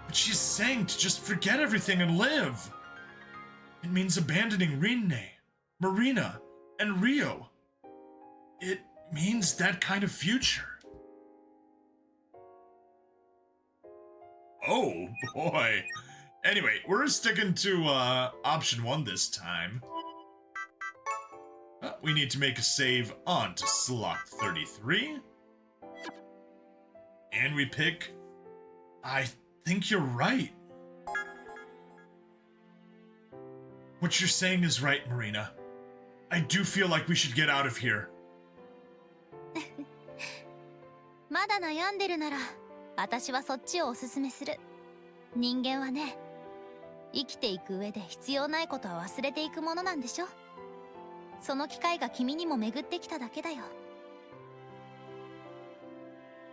but she's saying to just forget everything and live. It means abandoning Rinne, Marina, and Rio. It means that kind of future. Oh boy. Anyway, we're sticking to option 1 this time. We need to make a save on to slot 33. And we pick... I think you're right. What you're saying is right, Marina. I do feel like we should get out of here. まだ悩んでるなら、私はそっちをおすすめする。人間はね、生きていく上で必要ないことは忘れていくものなんでしょ。その機会が君にも巡ってきただけだよ。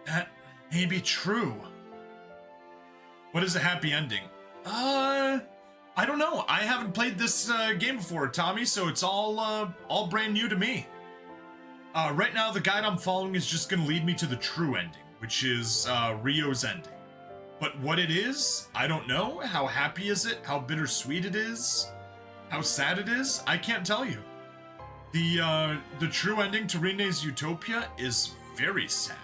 That may be true. What is a happy ending? I don't know. I haven't played this game before, Tommy, so it's all brand new to me. Right now, the guide I'm following is just gonna lead me to the true ending, which is Rio's ending. But what it is, I don't know. How happy is it? How bittersweet it is? How sad it is? I can't tell you. The true ending to Rinne's Utopia is very sad.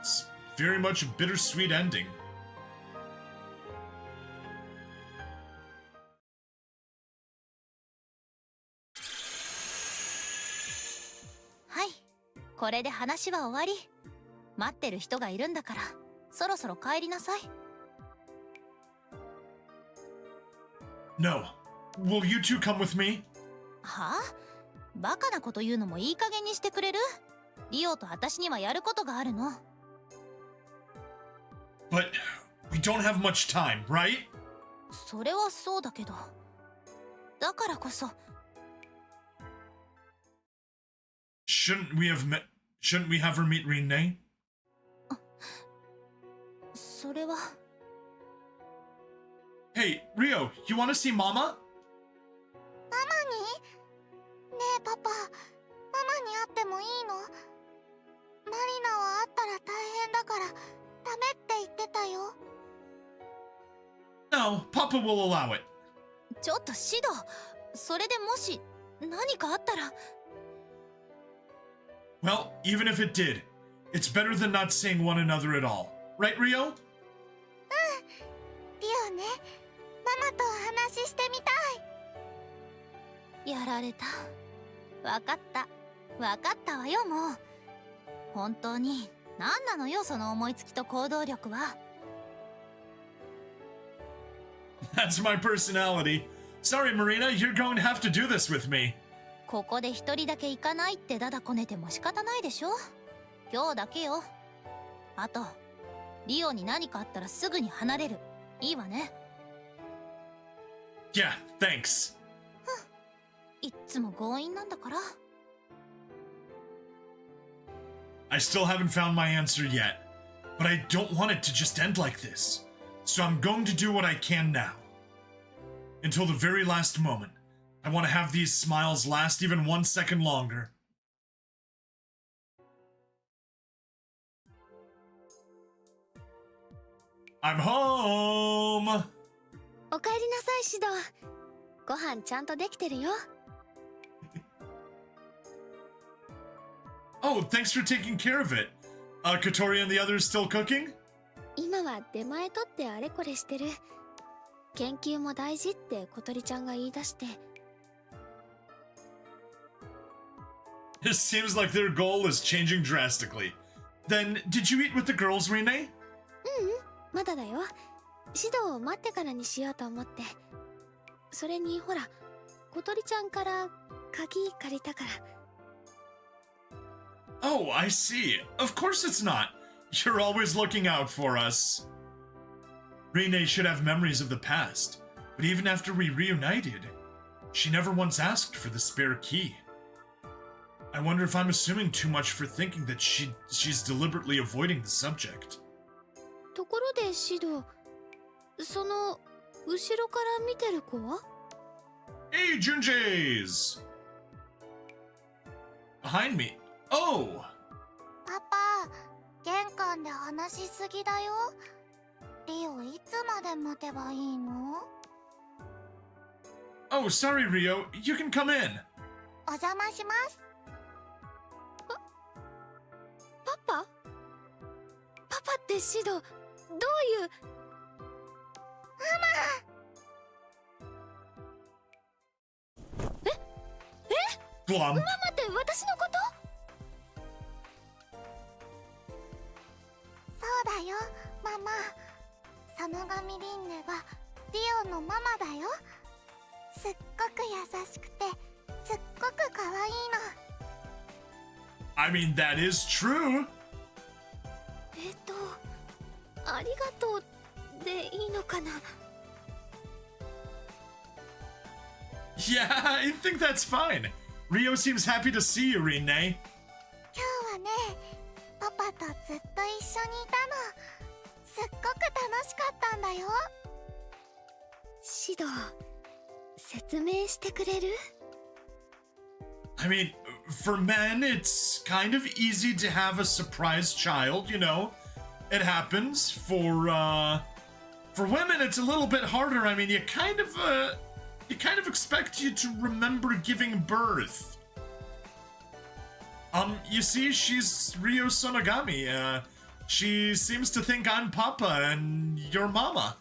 It's very much a bittersweet ending. Hi. これで話は終わり。待ってる人がいるんだから、そろそろ帰りなさい。 No. Will you two come with me? はあ？バカなこと言うのもいい加減にしてくれる？リオと私にはやることがあるの。 But we don't have much time, right? それはそうだけど、だからこそ。 Shouldn't we have her meet Rinne? それは。 Hey, Rio, you want to see Mama? ママに？ねえパパ、ママに会ってもいいの？マリナは会ったら大変だからダメって言ってたよ。 No, Papa will allow it. ちょっとシド、それでもし何かあったら。 Well, even if it did, it's better than not seeing one another at all. Right, Rio? リオね、ママとお話ししてみたい。やられた。わかった。わかったわよ、もう。本当に何なのよ、その思いつきと行動力は。 That's my personality. Sorry, Marina, you're going to have to do this with me. ここで一人だけ行かないってだだこねても仕方ないでしょ。今日だけよ。あと、リオに何かあったらすぐに離れる。いいわね。 Yeah, thanks. いっつも強引なんだから。 I still haven't found my answer yet, but I don't want it to just end like this. So I'm going to do what I can now. Until the very last moment. I want to have these smiles last even 1 second longer. I'm home! おかえりなさいシド。ご飯ちゃんとできてるよ。 Oh, thanks for taking care of it. Katori and the others still cooking? 今は出前取ってあれこれしてる。研究も大事って小鳥ちゃんが言い出して。 It seems like their goal is changing drastically. Then, did you eat with the girls, Rinne? まだだよ。シドを待ってからにしようと思って。それにほら、小鳥ちゃんから鍵借りたから。 Oh, I see. Of course it's not. You're always looking out for us. Rinne should have memories of the past, but even after we reunited, she never once asked for the spare key. I wonder if I'm assuming too much for thinking that she's deliberately avoiding the subject. ところでシド、その後ろから見てる子は？ Hey, Junjays! Behind me. Oh! パパ、玄関で話しすぎだよ。リオいつまで待てばいいの？ Oh, sorry, Rio. You can come in. お邪魔します。パパ？パパってシド、どういう？ Glum. ママって私のこと？そうだよ、ママ。そのガミリンネはリオのママだよ。すっごく優しくて、すっごく可愛いの。 I mean, that is true. ありがとうでいいのかな？ Yeah, I think that's fine. Rio seems happy to see you, Rinne. 今日はね、パパとずっと一緒にいたの。すっごく楽しかったんだよ。シド、説明してくれる？ I mean, for men, it's kind of easy to have a surprise child, you know. It happens. For women, it's a little bit harder. I mean, you kind of expect you to remember giving birth. You see, she's Rio Sonogami. She seems to think I'm Papa and your Mama.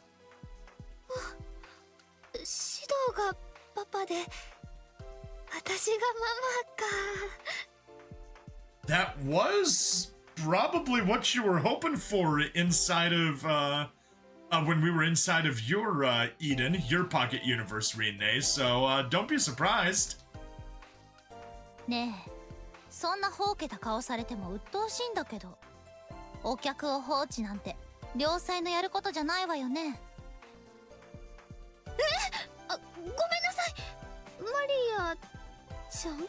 シドがパパで、私がママか。 That was probably what you were hoping for inside of, when we were inside of your, Eden, your pocket universe, Rinne, so, don't be surprised. ねえ、そんなほうけた顔されても鬱陶しいんだけど。お客を放置なんて良妻のやることじゃないわよね。ごめんなさい。マリアちゃん？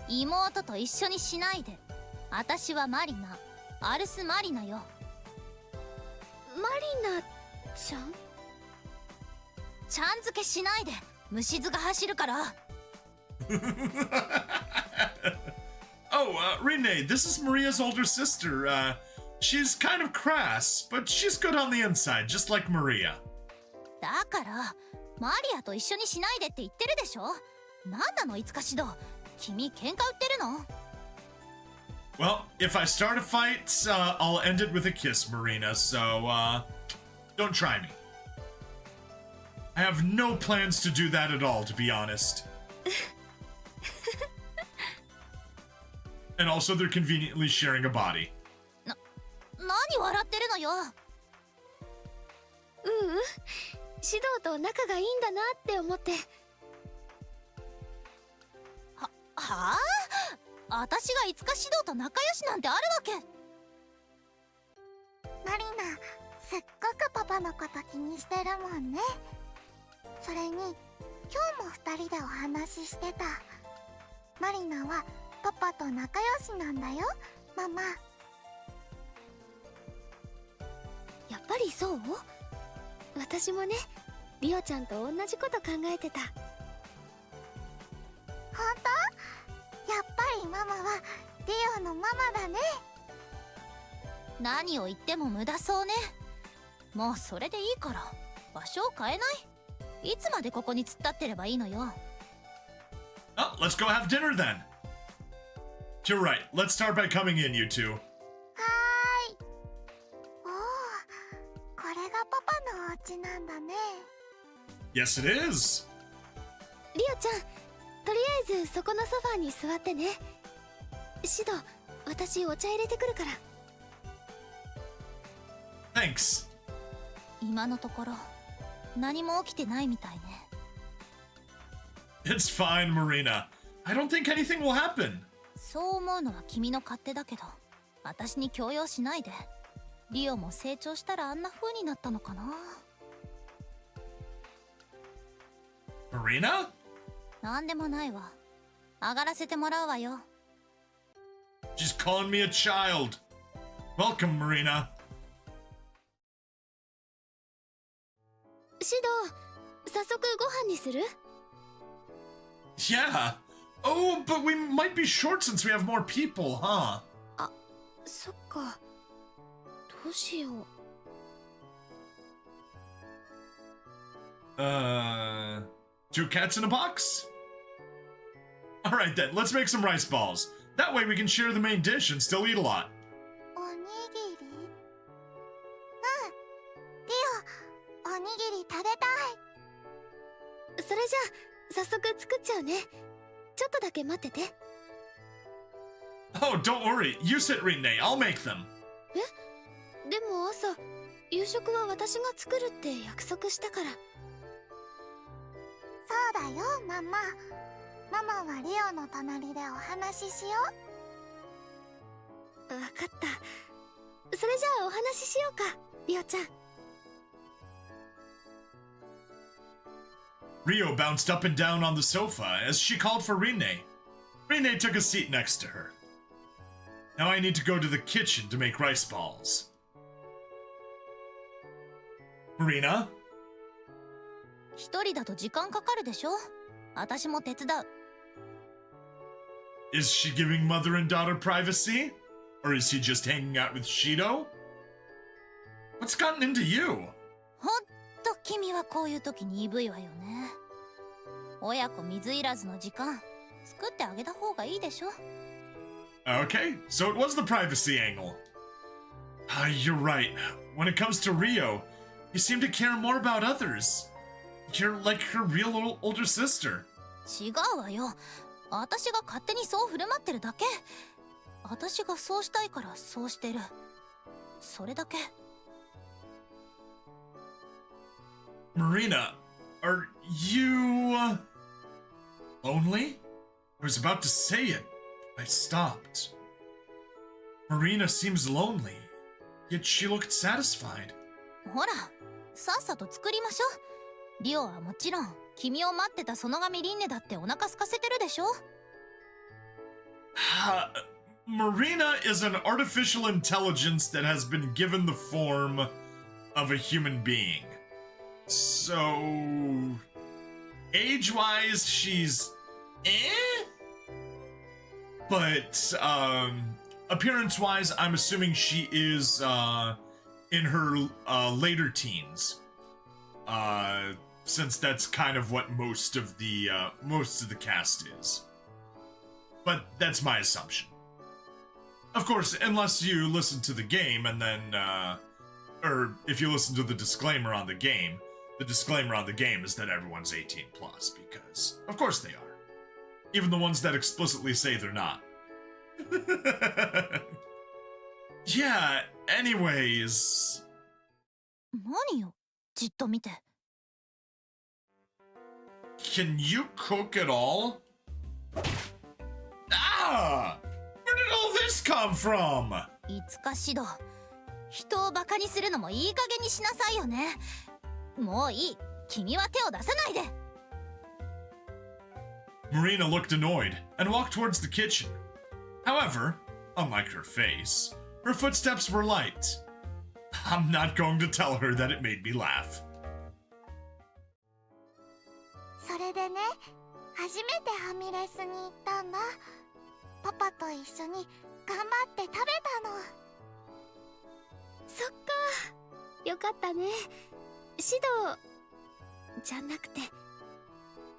妹と一緒にしないで。私はマリナ、アルス・マリナよ。マリナちゃん？ちゃん付けしないで。虫唾が走るから。Oh, Rinne, this is Maria's older sister. She's kind of crass, but she's good on the inside, just like Maria. だからマリアと一緒にしないでって言ってるでしょ。なんなのいつか指導。君喧嘩売ってるの？ Well, if I start a fight, I'll end it with a kiss, Marina, so, don't try me. I have no plans to do that at all, to be honest. And also, they're conveniently sharing a body. 何笑ってるのよ。指導と仲がいいんだなって思って。はあ？私がいつか指導と仲良しなんてあるわけ。マリナ、すっごくパパのこと気にしてるもんね。それに今日も2人でお話ししてた。マリナはパパと仲良しなんだよ、ママ。やっぱりそう？私もね、リオちゃんと同じこと考えてた。本当？やっぱりママはリオのママだね。何を言っても無駄そうね。もうそれでいいから場所を変えない？いつまでここに突っ立ってればいいのよ。Oh, let's go have dinner then. You're right. Let's start by coming in, you two. はーい。おお、これがパパのお家なんだね。Yes, it is. リオちゃん、とりあえずそこのソファーに座ってね。シド、私お茶入れてくるから。Thanks. 今のところ何も起きてないみたいね。It's fine, Marina. I don't think anything will happen. そう思うのは君の勝手だけど、私に強要しないで。リオも成長したらあんな風になったのかな。Marina? なんでもないわ。上がらせてもらうわよ。She's calling me a child. Welcome, Marina. シド、早速ご飯にする？ Yeah. Oh, but we might be short since we have more people, huh? そっか。どうしよう。Two cats in a box? Alright then, let's make some rice balls. That way we can share the main dish and still eat a lot. おにぎり？うん。リオ、おにぎり食べたい。それじゃあ早速作っちゃうね。ちょっとだけ待ってて。Oh, don't worry. You sit, Rinne. I'll make them. でも朝、夕食は私が作るって約束したから。そうだよ、ママ。ママはリオの隣でお話ししよわかった。それじゃあお話ししようか、リオちゃん。Rio bounced up and down on the sofa as she called for Rinne. Rinne took a seat next to her. Now I need to go to the kitchen to make rice balls. Marina? 一人だと時間かかるでしょ。私も手伝う。Is she giving mother and daughter privacy? Or is he just hanging out with Shido? What's gotten into you? ほんと君はこういう時に鈍いわよね。親子水入らずの時間作ってあげた方がいいでしょ。Okay, so it was the privacy angle. You're right. When it comes to Rio, you seem to care more about others. You're like her real older sister. 違うわよ。私が勝手にそう振る舞ってるだけ。私がそうしたいからそうしてる。それだけ。 Marina, are you lonely? I was about to say it. I stopped. Marina seems lonely, yet she looked satisfied. ほら、さっさと作りましょう。リオはもちろん、君を待ってたその神リンネだってお腹空かせてるでしょ。Marina is an artificial intelligence that has been given the form of a human being. So, age-wise, she's but appearance-wise, I'm assuming she is in her later teens. Since that's kind of what most of the cast is. But that's my assumption. Of course, unless you listen to the game and then, or if you listen to the disclaimer on the game is that everyone's 18 plus, because of course they are. Even the ones that explicitly say they're not. Yeah, anyways. 何よ、じっと見て。Can you cook at all? Ah! Where did all this come from? いつか指導。人をバカにするのもいい加減にしなさいよね。もういい。君は手を出さないで。Marina looked annoyed and walked towards the kitchen. However, unlike her face, her footsteps were light. I'm not going to tell her that it made me laugh. それでね、初めてファミレスに行ったんだ。パパと一緒に頑張って食べたの。そっか、よかったね。指導じゃなくて、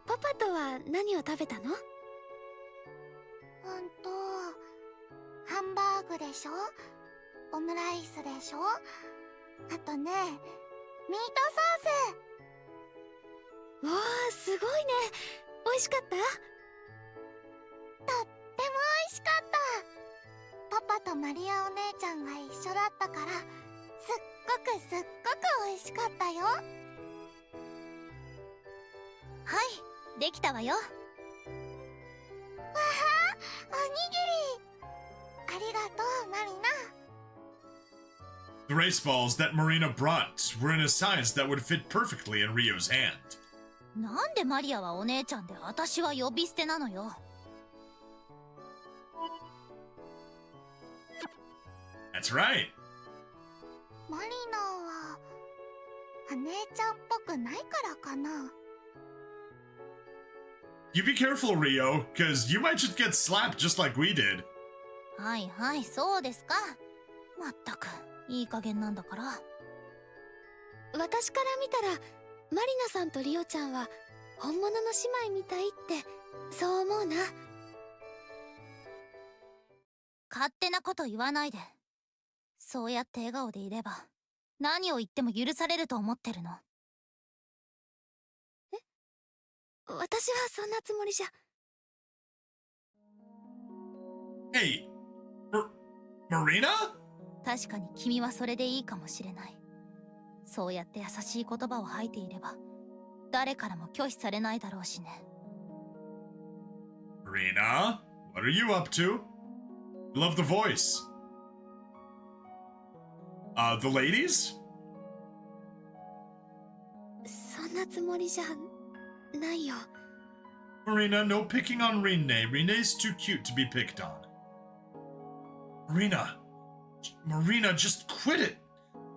パパとは何を食べたの？ハンバーグでしょ、オムライスでしょ、あとね、ミートソース。わあ、すごいね。美味しかった？とっても美味しかった。パパとマリアお姉ちゃんが一緒だったから、すっごく美味しかったよ。はい、できたわよ。わあ、おにぎり。ありがとう、マリナ。The race balls that Marina brought were in a size that would fit perfectly in Rio's hand. なんでマリアはお姉ちゃんで私は呼び捨てなのよ。That's right. マリナはお姉ちゃんっぽくないからかな。You be careful, Rio, because you might just get slapped just like we did. はいはい、そうですか。まったく、いい加減なんだから。私から見たら、マリナさんとリオちゃんは本物の姉妹みたいってそう思うな。勝手なこと言わないで。そうやって笑顔でいれば何を言っても許されると思ってるの。私はそんなつもりじゃ。Hey, Marina? 確かに君はそれでいいかもしれない。そうやって優しい言葉を吐いていれば誰からも拒否されないだろうしね。Marina, what are you up to? Love the voice. The ladies? そんなつもりじゃないよ。Marina, no picking on Rine. Rine's too cute to be picked on. Marina, just quit it.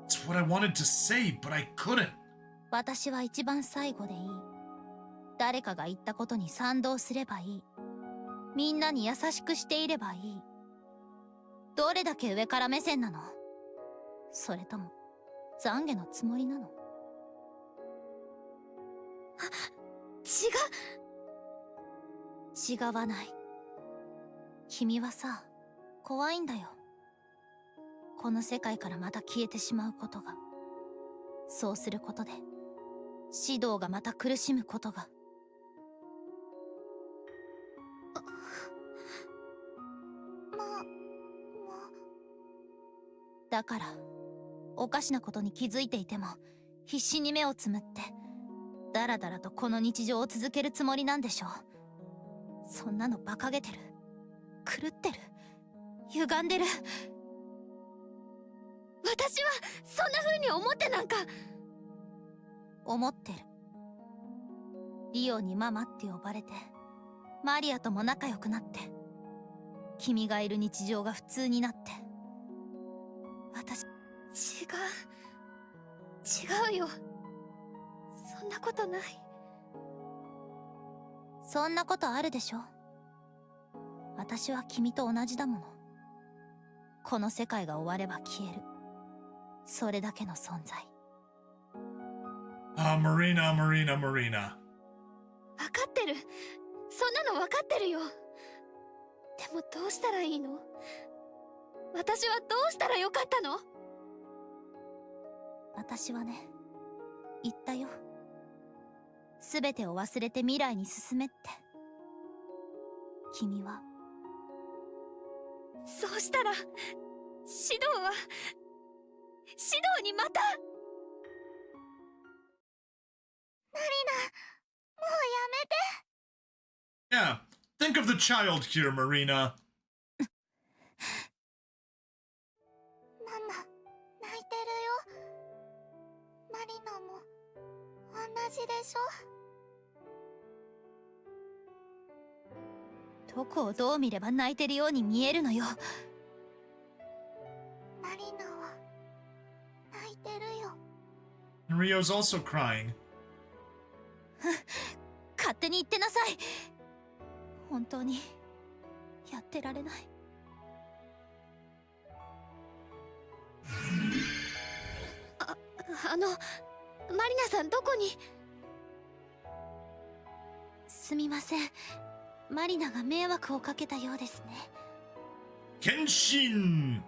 It's what I wanted to say, but I couldn't. 私は一番最後でいい。誰かが言ったことに賛同すればいい。みんなに優しくしていればいい。どれだけ上から目線なの？それとも懺悔のつもりなの？違わない。君はさ、怖いんだよ。この世界からまた消えてしまうことが。そうすることで指導がまた苦しむことが。もだからおかしなことに気づいていても必死に目をつむってだらだらとこの日常を続けるつもりなんでしょう。そんなの馬鹿げてる、狂ってる、歪んでる。私はそんな風に思ってなんか。思ってる。リオにママって呼ばれてマリアとも仲良くなって君がいる日常が普通になって私。違うよ。そんなことない。そんなことあるでしょ。私は君と同じだもの。この世界が終われば消える、それだけの存在。Ah, Marina. 分かってる。そんなの分かってるよ。でもどうしたらいいの？私はどうしたらよかったの？私はね、言ったよ。すべてを忘れて未来に進めって。君は。そうしたら、シドにまた。ナリナ、もうやめて。 Yeah, think of the child here, Marina. ママ、泣いてるよ。マリナも同じでしょ。どこをどう見れば泣いてるように見えるのよ。マリナは泣いてるよ。 And Rio's also crying. 勝手に言ってなさい。本当にやってられない。マリナさんどこに？すみません。マリナが迷惑をかけたようですね。Kenshin!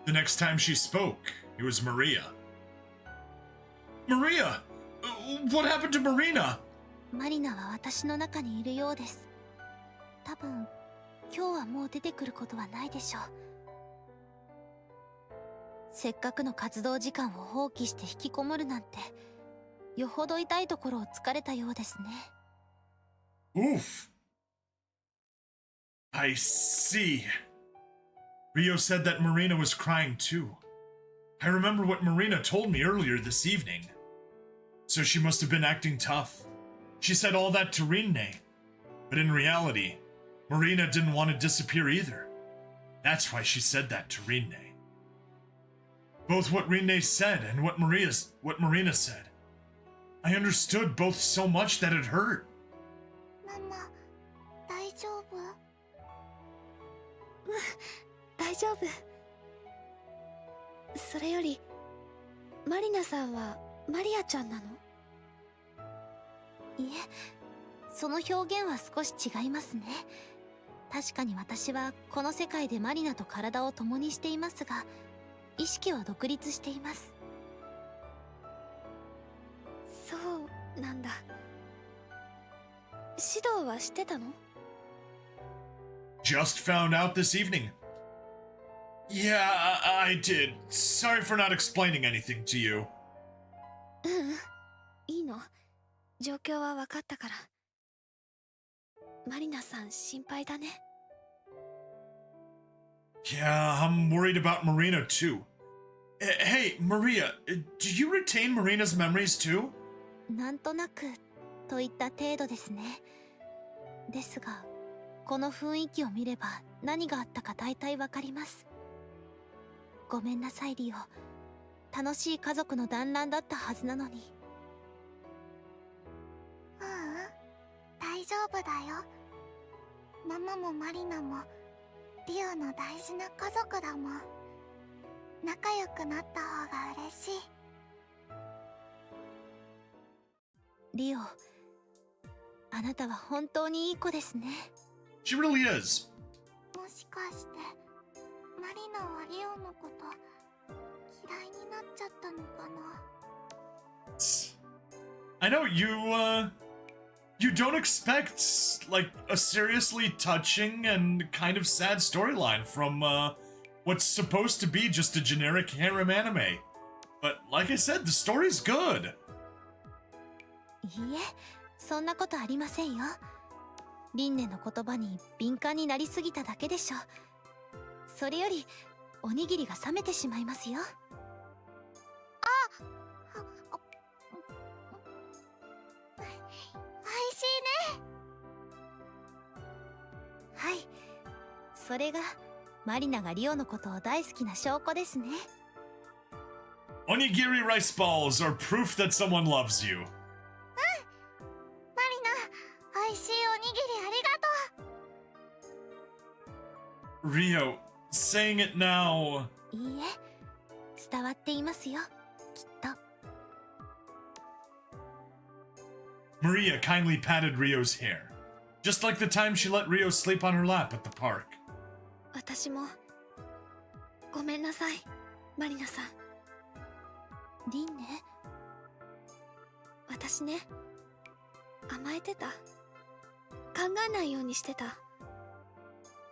The next time she spoke, it was Maria. Maria! What happened to Marina? マリナは私の中にいるようです。多分今日はもう出てくることはないでしょう。せっかくの活動時間を放棄して引きこもるなんて、よほど痛いところを突かれたようですね。Oof. I see. Rio said that Marina was crying too. I remember what Marina told me earlier this evening. So she must have been acting tough. She said all that to Rinne. But in reality, Marina didn't want to disappear either. That's why she said that to Rinne. Both what Rinne said and what Marina said. I understood both so much that it hurt. ママ、大丈夫？大丈夫。それより、マリナさんはマリアちゃんなの？いえ、その表現は少し違いますね。確かに私はこの世界でマリナと体を共にしていますが、意識は独立しています。そうなんだ。指導は知ってたの？ Just found out this evening. Yeah, I did. Sorry for not explaining anything to you. いいの。状況は分かったから。マリナさん心配だね。Yeah, I'm worried about Marina too. Hey, Maria, do you retain Marina's memories too? なんとなくといった程度ですね。ですが、この雰囲気を見れば何があったか大体わかります。ごめんなさいリオ。楽しい家族の団らんだったはずなのに。ううん、大丈夫だよ。ママもマリナもリオの大事な家族だもん。仲良くなった方が嬉しい。リオ、あなたは本当にいい子ですね。She really is. もしかしてマリナはリオのこと嫌いになっちゃったのかな。 I know you don't expect like a seriously touching and kind of sad storyline from what's supposed to be just a generic harem anime. But like I said, the story's good. いいえ、そんなことありませんよ。リンネの言葉に敏感になりすぎただけでしょ。それよりおにぎりが冷めてしまいますよ。美味しいね。はい、それがマリナがリオのことを大好きな証拠ですね。Onigiri rice balls are proof that someone loves you. マリナ、美味しいおにぎりありがとう。 Rio, saying it now. いいえ、伝わっていますよ、きっと。Maria kindly patted Rio's hair, just like the time she let Rio sleep on her lap at the park. 私もごめんなさい、マリナさん。リンネ、私ね、甘えてた。考えないようにしてた。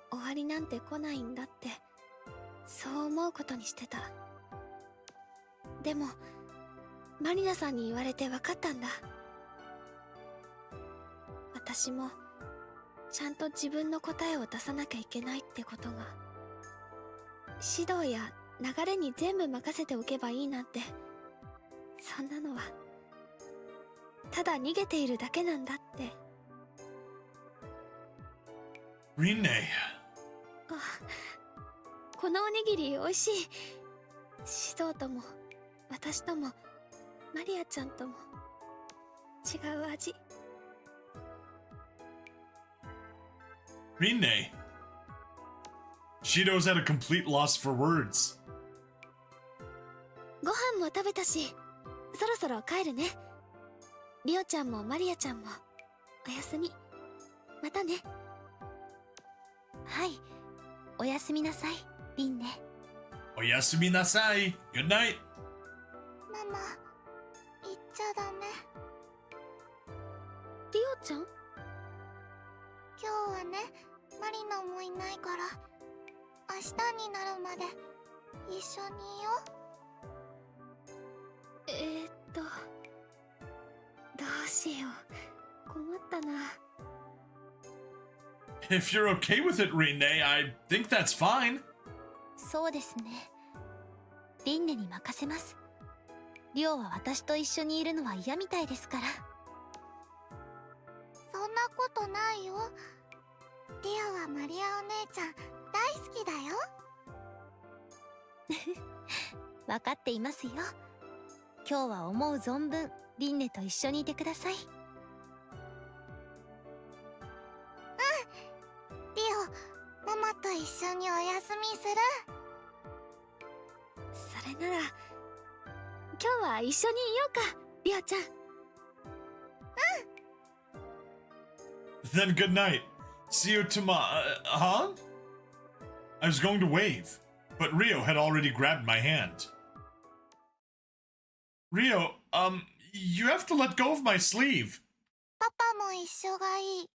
終わりなんて来ないんだって、そう思うことにしてた。でもマリナさんに言われて分かったんだ。私もちゃんと自分の答えを出さなきゃいけないってことが、指導や流れに全部任せておけばいいなんて、そんなのはただ逃げているだけなんだって。 Rinne. このおにぎり美味しい。指導とも私ともマリアちゃんとも違う味。 Rinne. Shido's at a complete loss for words. ご飯も食べたし、そろそろ帰るね。リオちゃんもマリアちゃんもおやすみ。またね。はい、おやすみなさい、リンネ。 Oyasumi nasai. Good night. ママ、行っちゃダメ。リオちゃん？今日はね、マリナもいないから、明日になるまで一緒にいよう。どうしよう。困ったな。 If you're okay with it, Rinne, I think that's fine. そうですね。リンネに任せます。リオは私と一緒にいるのは嫌みたいですから。そんなことないよ。リオはマリアお姉ちゃん大好きだよ。分かっていますよ。今日は思う存分リンネと一緒にいてください。リオ、ママと一緒にお休みする。それなら今日は一緒にいようか、リオちゃん。 Then good night. See you tomorrow. Huh? I was going to wave, but Rio had already grabbed my hand. Rio, you have to let go of my sleeve. パパも一緒がいい。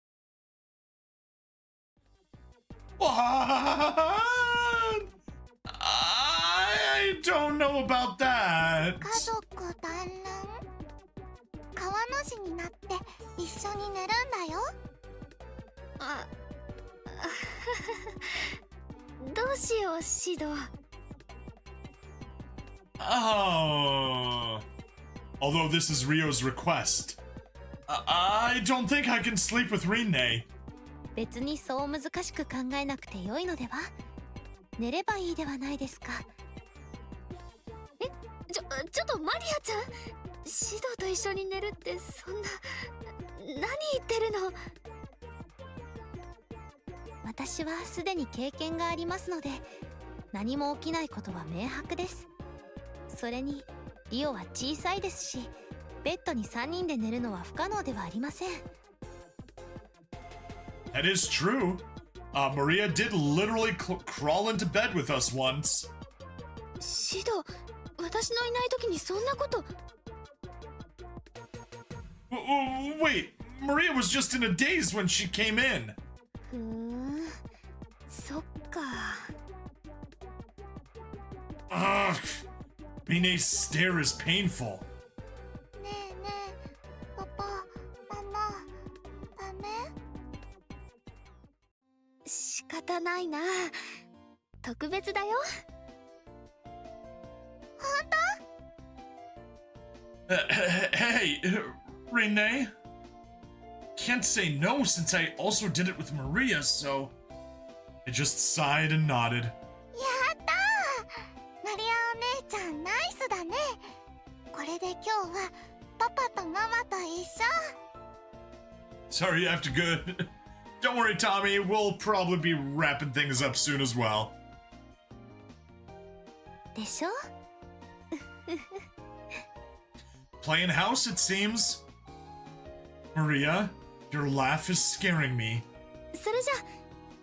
What? I don't know about that. 家族団らん。川の字になって一緒に寝るんだよ。どうしよう、シド。 Oh. Although this is Rio's request, I don't think I can sleep with Rinne. 別にそう難しく考えなくてよいのでは。寝ればいいではないですか。ちょっとマリアちゃん、シドと一緒に寝るってそんな、何言ってるの。私はすでに経験がありますので、何も起きないことは明白です。それにリオは小さいですし、ベッドに3人で寝るのは不可能ではありません。 That is true. Maria did literally crawl into bed with us once. シド、私のいない時にそんなこと。 Wait, Maria was just in a daze when she came in. ふーん、そっか。Rine's stare is painful. ねえねえ、パパ、ママ、ダメ？仕方ないな。特別だよ。Hey, Rene. Can't say no since I also did it with Maria, so I just sighed and nodded. やったー！マリアお姉ちゃんナイスだね。これで今日はパパとママと一緒。 Sorry you have to go. Don't worry, Tommy. We'll probably be wrapping things up soon as well. でしょ？ Playing house, it seems. Maria, your laugh is scaring me. それじゃ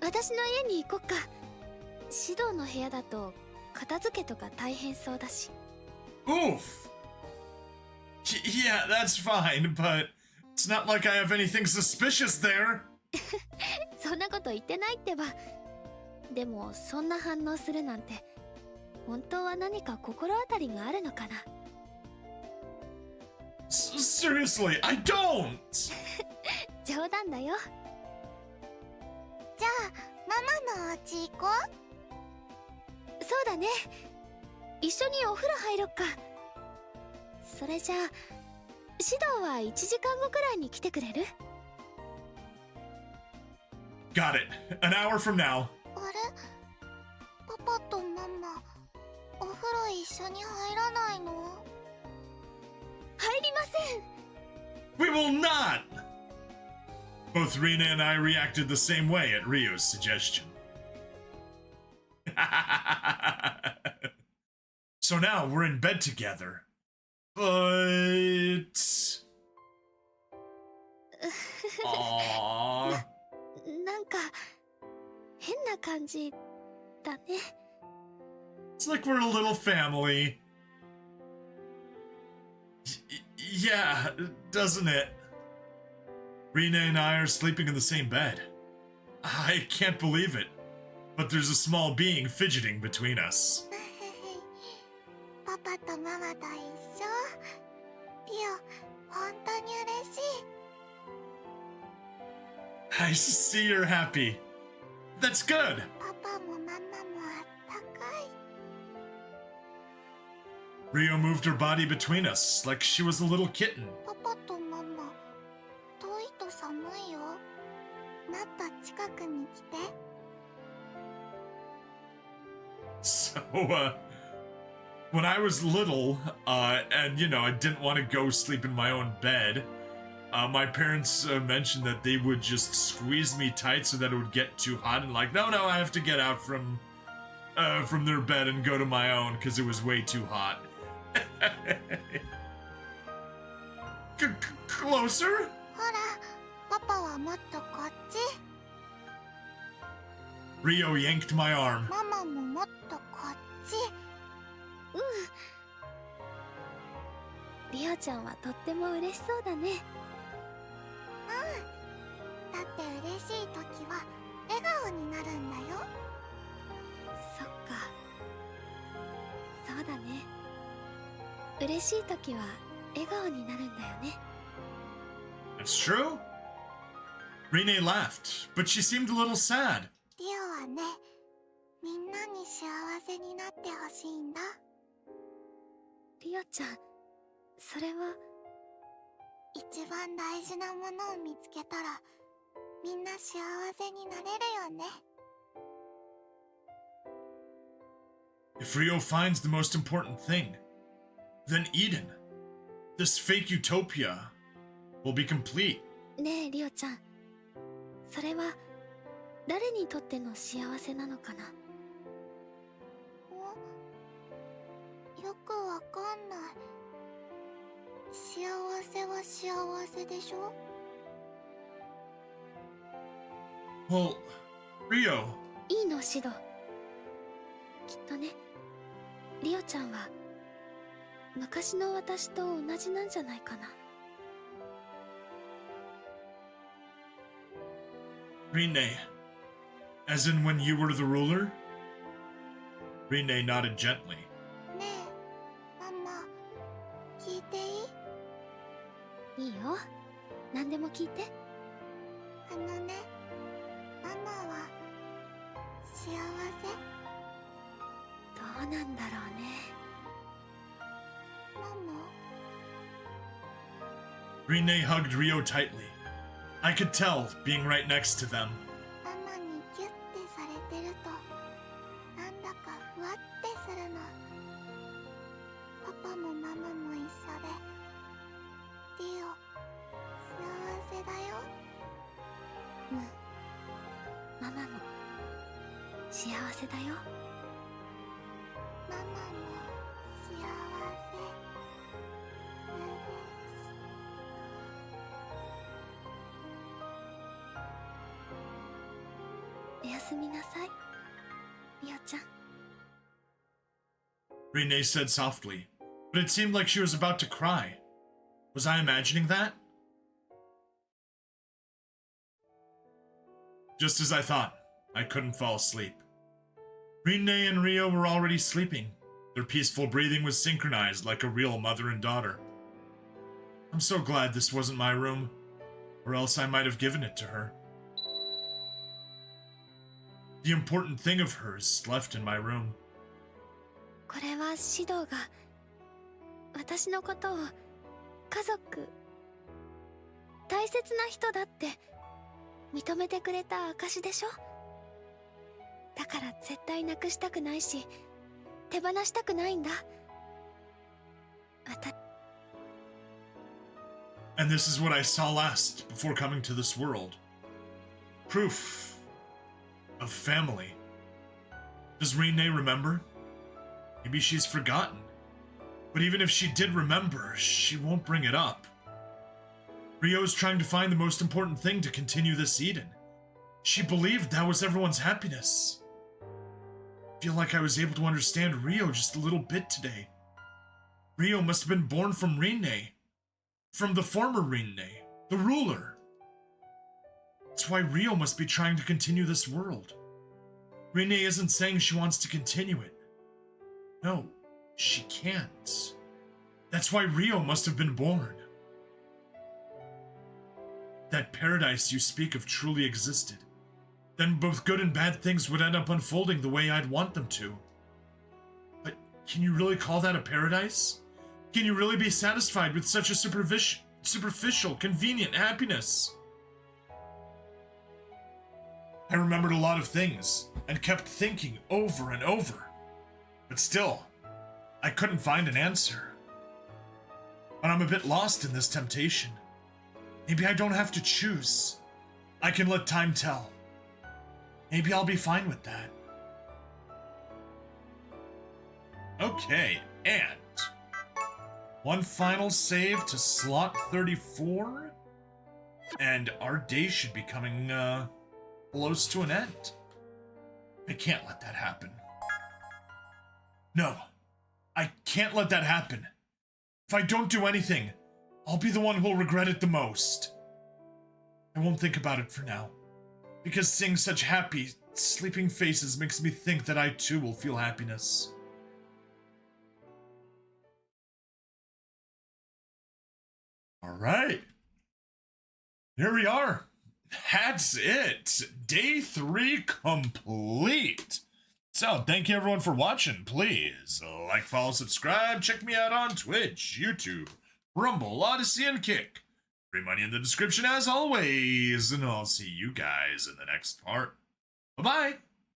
私の家に行こっか。指導の部屋だと片付けとか大変そうだし。 Oof. Yeah, that's fine, but it's not like I have anything suspicious there. そんなこと言ってないってば。でもそんな反応するなんて本当は何か心当たりがあるのかな。Seriously, I don't! 冗談だよ。じゃあママのお家行こう。そうだね。一緒にお風呂入ろっか。それじゃあ指導は1時間後くらいに来てくれる？ Got it. An hour from now. あれ、パパとママお風呂一緒に入らないの？入りません。 We will not! Both Rena and I reacted the same way at Rio's suggestion. So now we're in bed together. But... Aww. なんか変な感じだね。 It's like we're a little family. Yeah, doesn't it? Rena and I are sleeping in the same bed. I can't believe it. But there's a small being fidgeting between us. パパとママと一緒。リオ、本当に嬉しい。 I see you're happy. That's good. パパもママもあったかい。 Rio moved her body between us like she was a little kitten. パパとママ、遠いと寒いよ。もっと近くに来て。 So, when I was little, and you know, I didn't want to go sleep in my own bed, my parents mentioned that they would just squeeze me tight so that it would get too hot, and like, no, I have to get out from their bed and go to my own because it was way too hot. Closer? ほら、パパはもっとこっち。 Rio yanked my arm. ママももっとこっち。リオちゃんはとっても嬉しそうだね。だって嬉しい時は笑顔になるんだよ。そっか。そうだね。嬉しい時は笑顔になるんだよね。 It's true. Rene laughed, but she seemed a little sad. リオはね、みんなに幸せになってほしいんだ。リオちゃん、それは。一番大事なものを見つけたら、みんな幸せになれるよね。 If Rio finds the most important thing, then Eden, this fake utopia, will be complete. ねえリオちゃん、それは誰にとっての幸せなのかな？よくわかんない。幸せは幸せでしょ？ Well, Rio. いいのシド。きっとね、リオちゃんは昔の私と同じなんじゃないかな。 Rene, as in when you were the ruler? Rene nodded gently. ねえ、聞いていい？いいよ。何でも聞いて。あのね、ママは幸せ？どうなんだろうね。ママ？ Rinne hugged Rio tightly. I could tell, being right next to them. ママにギュッてされてるとなんだかふわってするの。パパもママも一緒でリオ幸せだよ。うん。ママも幸せだよ。ママも幸せ。おやすみなさい、リオちゃん。Rinne said softly, but it seemed like she was about to cry. Was I imagining that? Just as I thought, I couldn't fall asleep. Rinne and Rio were already sleeping. Their peaceful breathing was synchronized like a real mother and daughter. I'm so glad this wasn't my room, or else I might have given it to her. The important thing of hers left in my room. これはシドが私のことを家族、大切な人だって認めてくれた証でしょ。だから絶対なくしたくないし手放したくないんだ。And this is what I saw last before coming to this world. Proof of family. Does Rinne remember? Maybe she's forgotten. But even if she did remember, she won't bring it up. Rio's trying to find the most important thing to continue this Eden. She believed that was everyone's happiness. I feel like I was able to understand Rio just a little bit today. Rio must have been born from Rinne. From the former Rinne, the ruler. That's why Rio must be trying to continue this world. Rinne isn't saying she wants to continue it. No, she can't. That's why Rio must have been born. That paradise you speak of truly existed. Then both good and bad things would end up unfolding the way I'd want them to. But can you really call that a paradise? Can you really be satisfied with such a superficial, convenient happiness? I remembered a lot of things, and kept thinking over and over. But still, I couldn't find an answer. But I'm a bit lost in this temptation. Maybe I don't have to choose. I can let time tell. Maybe I'll be fine with that. Okay, and one final save to slot 34, and our day should be coming close to an end. I can't let that happen. No, I can't let that happen. If I don't do anything, I'll be the one who'll regret it the most. I won't think about it for now, because seeing such happy, sleeping faces makes me think that I too will feel happiness. Alright. Here we are. That's it. Day 3 complete. So, thank you everyone for watching. Please like, follow, subscribe. Check me out on Twitch, YouTube, Rumble, Odyssey, and Kick. Free money in the description as always. And I'll see you guys in the next part. Bye-bye.